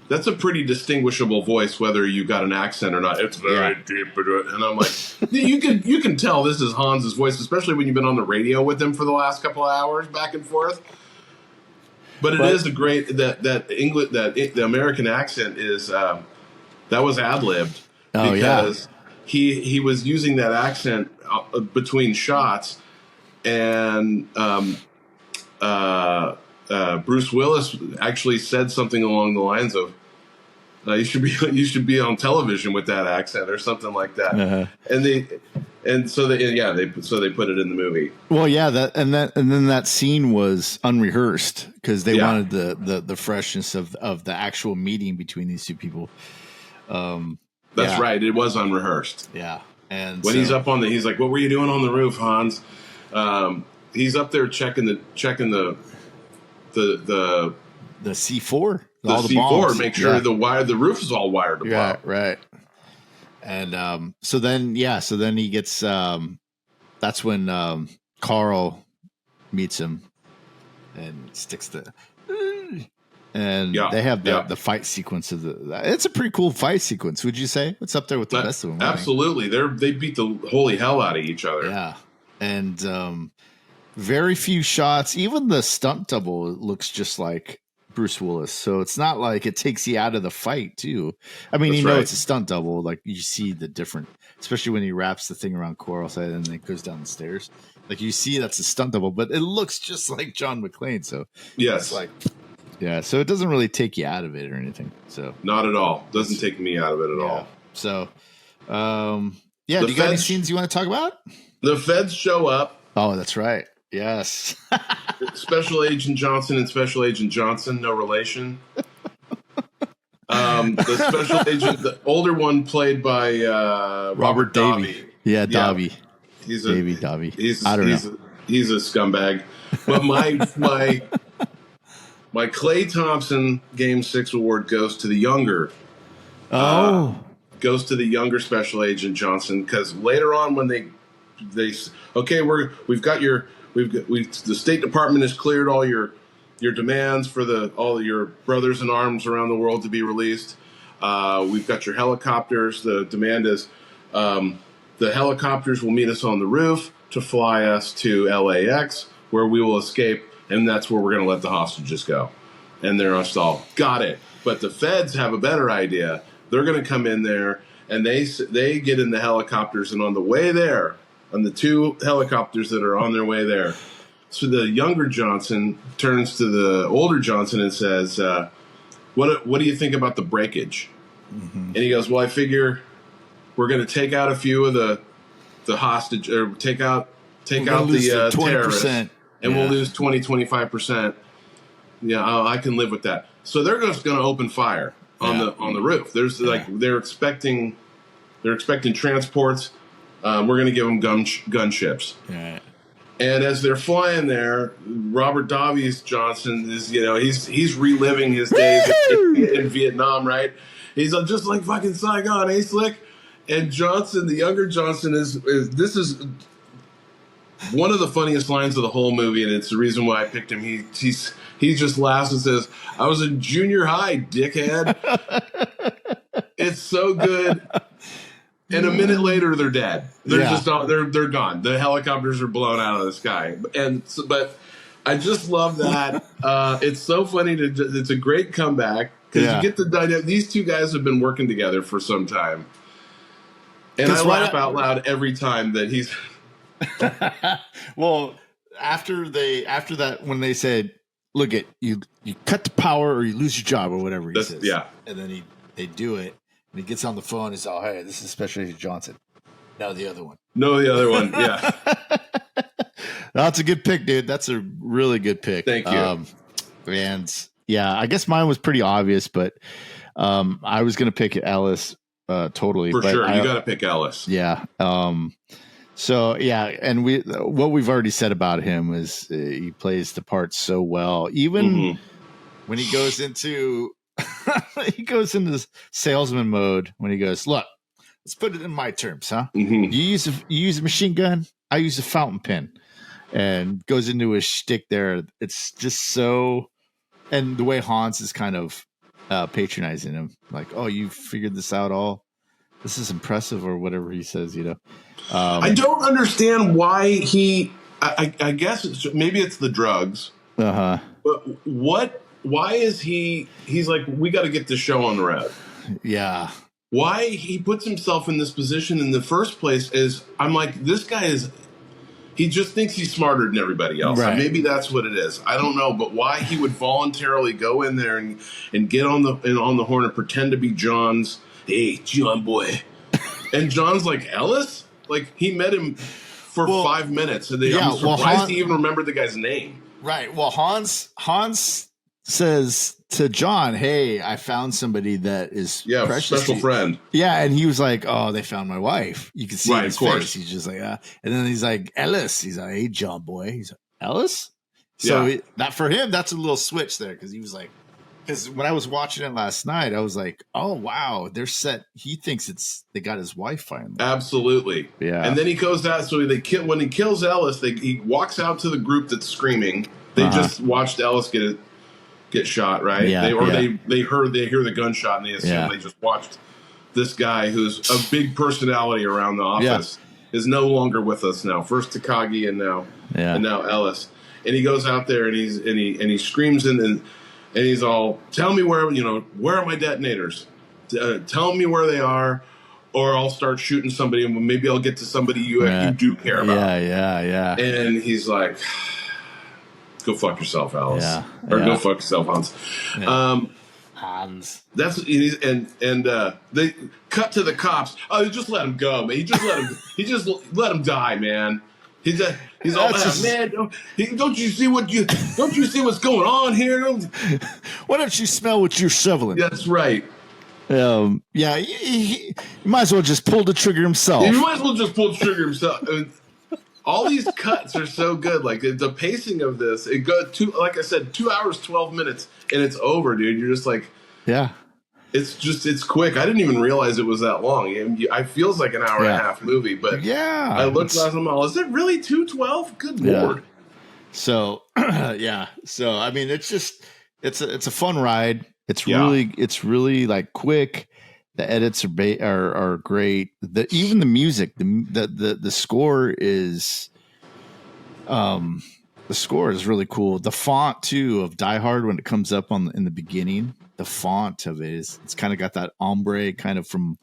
that's a pretty distinguishable voice whether you got an accent or not. It's very deep, and I'm like, you can tell this is Hans's voice, especially when you've been on the radio with him for the last couple of hours back and forth. But it is a great that English the American accent is that was ad-libbed because he was using that accent between shots, and Bruce Willis actually said something along the lines of, "You should be on television with that accent" or something like that. Uh-huh. And so they put it in the movie. Well, yeah, then that scene was unrehearsed because they wanted the freshness of the actual meeting between these two people. That's right. It was unrehearsed. Yeah. And when he's up he's like, "What were you doing on the roof, Hans?" He's up there checking the C4, the C4, bombs. Make sure the roof is all wired up. Yeah, right. And so then he gets that's when Carl meets him and sticks they have the fight sequence it's a pretty cool fight sequence, would you say? It's up there with the best of them. Absolutely. They beat the holy hell out of each other. Yeah. And very few shots, even the stunt double looks just like Bruce Willis, so it's not like it takes you out of the fight too. I mean, it's a stunt double, like you see the different, especially when he wraps the thing around Coral's head and then goes down the stairs. Like you see that's a stunt double, but it looks just like John McClane. So yes, so it doesn't really take you out of it or anything. So not at all. Doesn't take me out of it at all. So, do you got any scenes you want to talk about? The feds show up. Oh, that's right. Yes. Special Agent Johnson and Special Agent Johnson, no relation. The special agent, the older one, played by Robert Davi. Yeah, Davi. He's Davi. He's a scumbag. But my Klay Thompson Game 6 award goes to the younger. Goes to the younger Special Agent Johnson, because later on when the State Department has cleared all your demands for all of your brothers in arms around the world to be released. We've got your helicopters. The demand is the helicopters will meet us on the roof to fly us to LAX, where we will escape, and that's where we're going to let the hostages go. And they're just all, got it. But the feds have a better idea. They're going to come in there, and they get in the helicopters, and on the way there, on the two helicopters that are on their way there, so the younger Johnson turns to the older Johnson and says, what do you think about the breakage? Mm-hmm. And he goes, well, I figure we're going to take out a few of the hostage, or take out the terrorists, and we'll lose 20-25%. Yeah, I can live with that. So they're just going to open fire on the roof. There's they're expecting transports. We're going to give them gunships. Yeah. And as they're flying there, Robert Davi's Johnson is, he's reliving his days in Vietnam, right? He's just like fucking Saigon, eh, Slick? And Johnson, the younger Johnson, is one of the funniest lines of the whole movie, and it's the reason why I picked him. He just laughs and says, "I was in junior high, dickhead." It's so good. And a minute later, they're dead. They're gone. The helicopters are blown out of the sky. But I just love that. It's so funny. It's a great comeback because you get the dynamic. These two guys have been working together for some time, and I laugh out loud every time that he's. Well, after that, when they said, "Look, you cut the power or you lose your job," or whatever he says, and then they do it. And he gets on the phone and says, "Oh, hey, this is Special Agent Johnson. No, the other one. Yeah. That's a good pick, dude. That's a really good pick. Thank you. And I guess mine was pretty obvious, but I was going to pick Ellis totally. For sure. You got to pick Ellis. Yeah. And what we've already said about him is he plays the part so well. Even when he goes into... this salesman mode when he goes, "Look, let's put it in my terms, huh? Mm-hmm. You use a machine gun, I use a fountain pen," and goes into his shtick there. It's just so, and the way Hans is kind of patronizing him, like, "Oh, you figured this out all? This is impressive," or whatever he says. I don't understand why he. I guess maybe it's the drugs. But what? Why is he's like, we got to get this show on the road? Yeah. Why he puts himself in this position in the first place is, I'm like, this guy he just thinks he's smarter than everybody else. Right. Maybe that's what it is. I don't know. But why he would voluntarily go in there and get on the horn and pretend to be John's, "Hey, John boy." And John's like, "Ellis?" Like he met him for 5 minutes, and I'm surprised he even remembered the guy's name. Right. Well, Hans says to John, "Hey, I found somebody that is precious special friend." Yeah, and he was like, "Oh, they found my wife." You can see right, his face. He's just like, and then he's like, "Ellis." He's like, "Hey, John boy." He's like, "Ellis." So that for him, that's a little switch there because he was like, because when I was watching it last night, I was like, "Oh wow, they're set." He thinks they got his wife finally. Absolutely. Yeah. And then he goes out. So when he kills Ellis, he walks out to the group that's screaming. They just watched Ellis get shot, right? Yeah. They hear the gunshot and they assume they just watched this guy who's a big personality around the office is no longer with us now. First Takagi and now Ellis. And he goes out there and he screams and he's all, "Tell me where are my detonators? Tell me where they are, or I'll start shooting somebody and maybe I'll get to somebody you do care about." Yeah. And he's like, "Go fuck yourself, Alice." Or "Go fuck yourself, Hans." Yeah. Hans. That's and they cut to the cops. "Oh, just let him go, man. He just let him die, man. He's all man. Don't you see what's going on here? Why don't you smell what you're shoveling?" That's right. He might as well just pull the trigger himself. You might as well just pull the trigger himself. All these cuts are so good. Like the pacing of this, it goes like I said, 2 hours, 12 minutes, and it's over, dude. You're just like, it's quick. I didn't even realize it was that long. It feels like an hour and a half movie, but I looked last time. Is it really 2:12? Good Lord. So So I mean, it's a fun ride. It's really like quick. The edits are great. Even the music, the score is, really cool. The font too of Die Hard when it comes up in the beginning, the font of it it's kind of got that ombre kind of from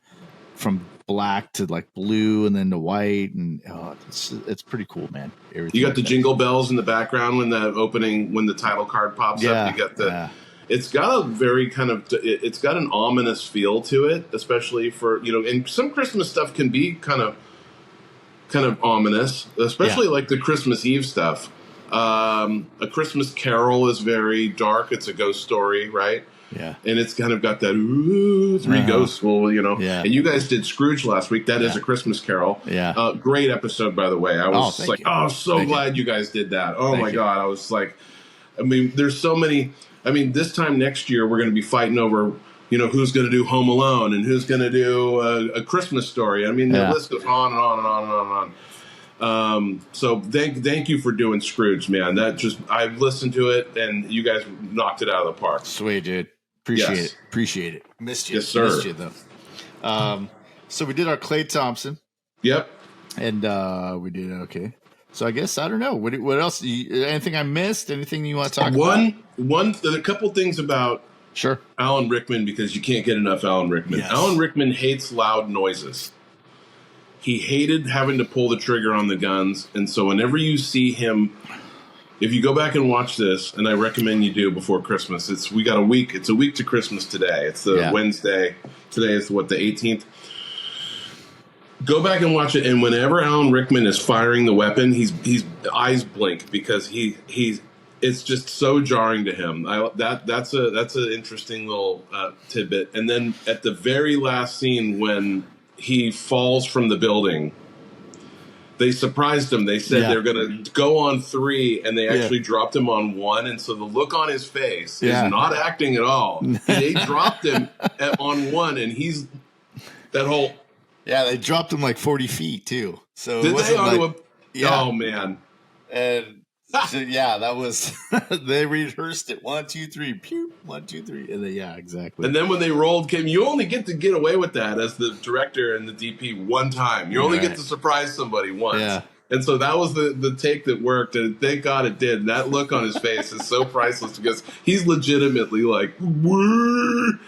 black to like blue and then to white, and it's pretty cool, man. Everything you got the jingle bells in the background when the title card pops up. You got the. It's got a very it's got an ominous feel to it, especially for, and some Christmas stuff can be kind of ominous, especially like the Christmas Eve stuff. A Christmas Carol is very dark. It's a ghost story, right? Yeah. And it's kind of got that, three ghosts will, And you guys did Scrooge last week. That is a Christmas Carol. Yeah. Great episode, by the way. I was so glad you guys did that. Oh, my God. I was like, I mean, there's so many. I mean, this time next year, we're going to be fighting over, who's going to do Home Alone and who's going to do a Christmas Story. I mean, the list goes on and on and on and on and on. So thank you for doing Scrooge, man. I've listened to it, and you guys knocked it out of the park. Sweet, dude. Appreciate it. Missed you. Yes, sir. Missed you, though. So we did our Klay Thompson. Yep. And we did okay. So I guess I don't know. What else? Anything I missed? Anything you want to talk about? A couple things about Alan Rickman, because you can't get enough Alan Rickman. Yes. Alan Rickman hates loud noises. He hated having to pull the trigger on the guns, and so whenever you see him, if you go back and watch this, and I recommend you do before Christmas. It's a week to Christmas today. It's the Wednesday. Today is the 18th. Go back and watch it, and whenever Alan Rickman is firing the weapon, he's eyes blink because it's just so jarring to him. That's an interesting little tidbit. And then at the very last scene when he falls from the building, they surprised him. They said they're going to go on 3, and they actually dropped him on 1. And so the look on his face is not acting at all. They dropped him on 1, and he's that whole. Yeah, they dropped him like 40 feet too. So did they onto oh man! And so, that was they rehearsed it 1, 2, 3, pew 1, 2, 3, and then exactly. And then when they rolled, you only get to get away with that as the director and the DP one time. You only get to surprise somebody once. Yeah. And so that was the take that worked, and thank God it did. And that look on his face is so priceless because he's legitimately like, you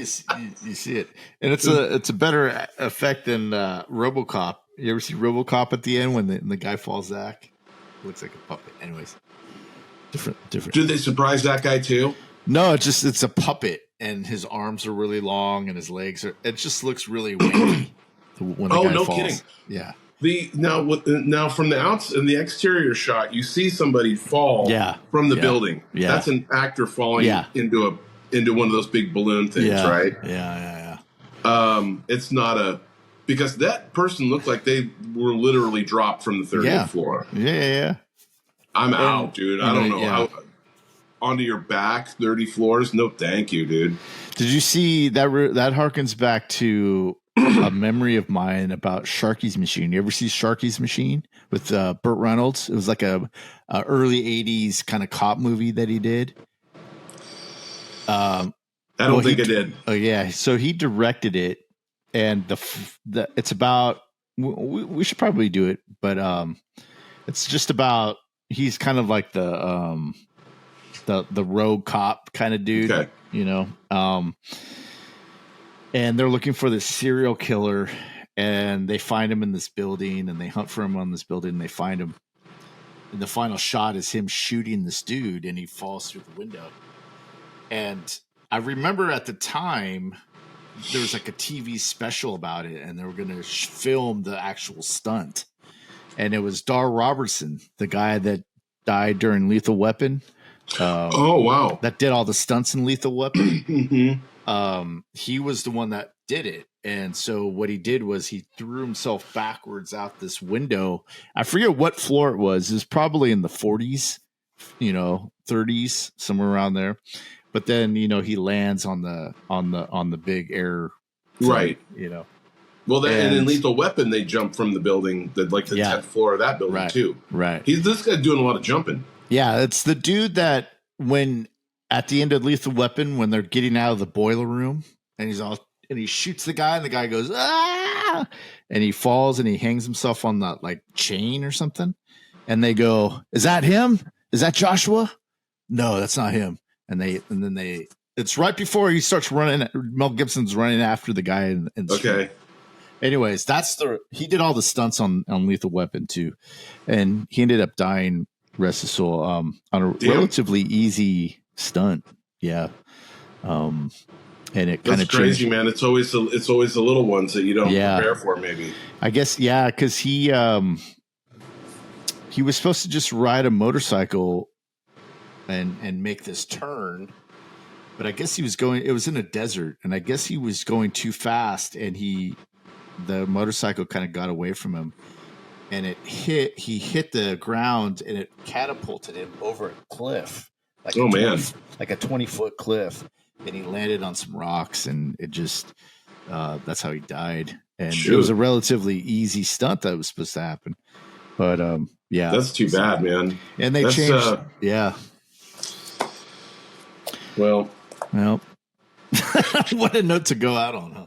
see it, and it's a better effect than RoboCop. You ever see RoboCop at the end when the guy falls back? Looks like a puppet. Anyways, different. Did they surprise that guy too? No, it's a puppet, and his arms are really long, and his legs are. It just looks really wanky. when the guy no falls. kidding. Yeah. Now from the in the exterior shot, you see somebody fall from the building. Yeah. That's an actor falling into one of those big balloon things, right? Yeah. It's not because that person looked like they were literally dropped from the 30th floor. Yeah. I'm out, dude. I don't know how onto your back 30 floors. No, thank you, dude. Did you see that? That harkens back to a memory of mine about Sharky's Machine. You ever see Sharky's Machine with Burt Reynolds? It was like a early 80s kind of cop movie that he did. I don't think I did. Oh yeah. So he directed it, and it's about, we should probably do it, but it's just about, he's kind of like the rogue cop kind of dude, and they're looking for this serial killer, and they find him in this building, and they hunt for him on this building, and they find him. And the final shot is him shooting this dude, and he falls through the window. And I remember at the time there was like a TV special about it, and they were going to film the actual stunt. And it was Dar Robertson, the guy that died during Lethal Weapon. Oh, wow. That did all the stunts in Lethal Weapon. He was the one that did it. And so what he did was he threw himself backwards out this window. I forget what floor it was. It was probably in the 40s, 30s, somewhere around there. But then, he lands on the big air thing, right. Well, and in Lethal Weapon, they jump from the building, the 10th floor of that building, too. Right. This guy's doing a lot of jumping. Yeah, it's the dude that when at the end of Lethal Weapon, when they're getting out of the boiler room, and he shoots the guy, and the guy goes, ah, and he falls and he hangs himself on that chain or something. And they go, is that him? Is that Joshua? No, that's not him. And then it's right before he starts running. Mel Gibson's running after the guy. Okay. Anyways, he did all the stunts on Lethal Weapon too. And he ended up dying, rest his soul, on a relatively easy stunt. Yeah. And it kind of crazy, changed. Man. It's always the little ones that you don't prepare for, maybe. I guess, yeah, because he was supposed to just ride a motorcycle and make this turn, but I guess it was in a desert, and I guess he was going too fast, and the motorcycle kind of got away from him, and he hit the ground, and it catapulted him over a cliff. Like a 20-foot cliff, and he landed on some rocks, and it just that's how he died. And it was a relatively easy stunt that was supposed to happen, but yeah, that's too bad, man. And they changed, Well, what a note to go out on, huh?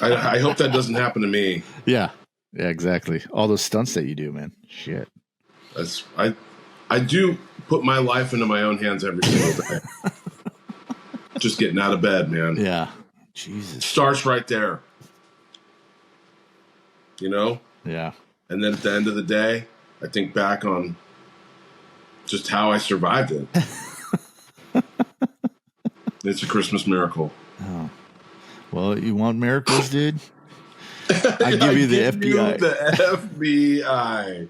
I hope that doesn't happen to me. Yeah, exactly. All those stunts that you do, man. Shit. I do put my life into my own hands every single day. Just getting out of bed, man. Yeah. Jesus. Starts right there. Yeah. And then at the end of the day, I think back on just how I survived it. It's a Christmas miracle. Oh. Well, you want miracles, dude? I give you the FBI. The FBI.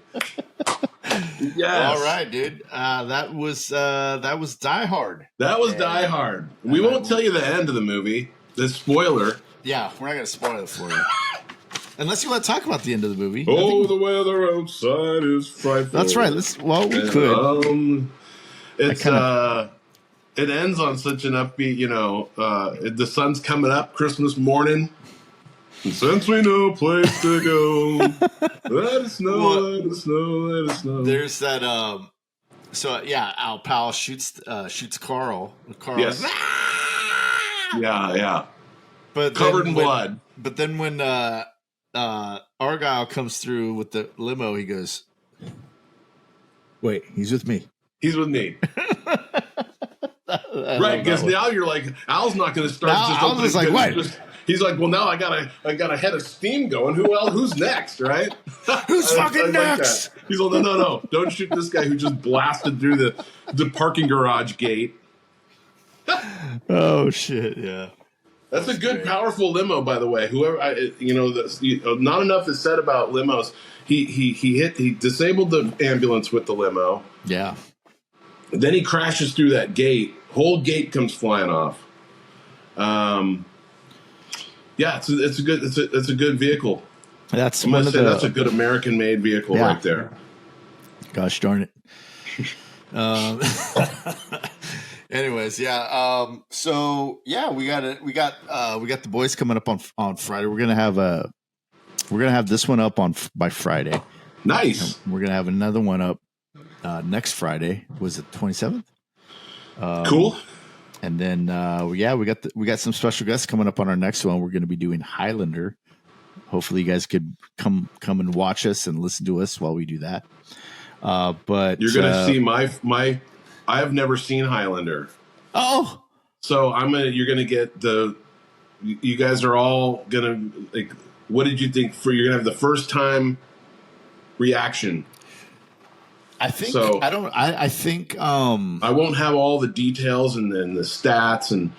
Yes. All right, dude. That was Die Hard. That was Die Hard. We won't tell you the end of the movie. The spoiler. Yeah, we're not going to spoil it for you. Unless you want to talk about the end of the movie. Oh, the weather outside is frightful. That's right. We could. It ends on such an upbeat, the sun's coming up Christmas morning. And since we know a place to go, let us know, let us know, let us know. There's that, Al Powell shoots Carl. Carl yes. Yeah. But covered in blood. But then when Argyle comes through with the limo, he goes, wait, he's with me. He's with me. Right, because now you're like, Al's not going to start. Al's just like, what? He's like, well, now I got a head of steam going. Who's next, right? Who's fucking next? Like he's like, no, don't shoot this guy who just blasted through the parking garage gate. Oh shit, yeah. That's a good, powerful limo, by the way. Whoever, not enough is said about limos. He disabled the ambulance with the limo. Yeah. Then he crashes through that gate. Whole gate comes flying off. It's a good vehicle. That's that's a good American-made vehicle right there. Gosh darn it. Anyways, yeah. So yeah, we got the boys coming up on Friday. We're gonna have this one up by Friday. Nice. And we're gonna have another one up next Friday. Was it 27th? Cool. And then we got some special guests coming up on our next one. We're going to be doing Highlander. Hopefully, you guys could come and watch us and listen to us while we do that. But you're going to see my. I have never seen Highlander. Oh, so you're going to get you guys are all going to like. What did you think? You're going to have the first time reaction. I think so. I think I won't have all the details and then the stats and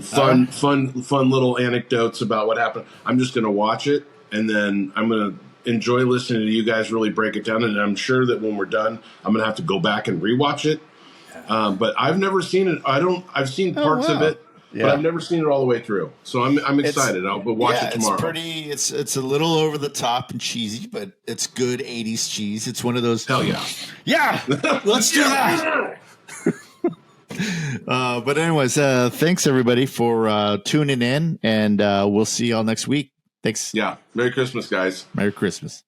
fun little anecdotes about what happened. I'm just going to watch it and then I'm going to enjoy listening to you guys really break it down. And I'm sure that when we're done, I'm going to have to go back and rewatch it. But I've never seen it. I've seen parts of it. Yeah. But I've never seen it all the way through, so I'm excited. I'll watch it tomorrow. It's a little over the top and cheesy, but it's good 80s cheese. It's one of those. Hell yeah, yeah. Let's do that. But anyways, thanks everybody for tuning in, and we'll see y'all next week. Thanks. Yeah, Merry Christmas, guys. Merry Christmas.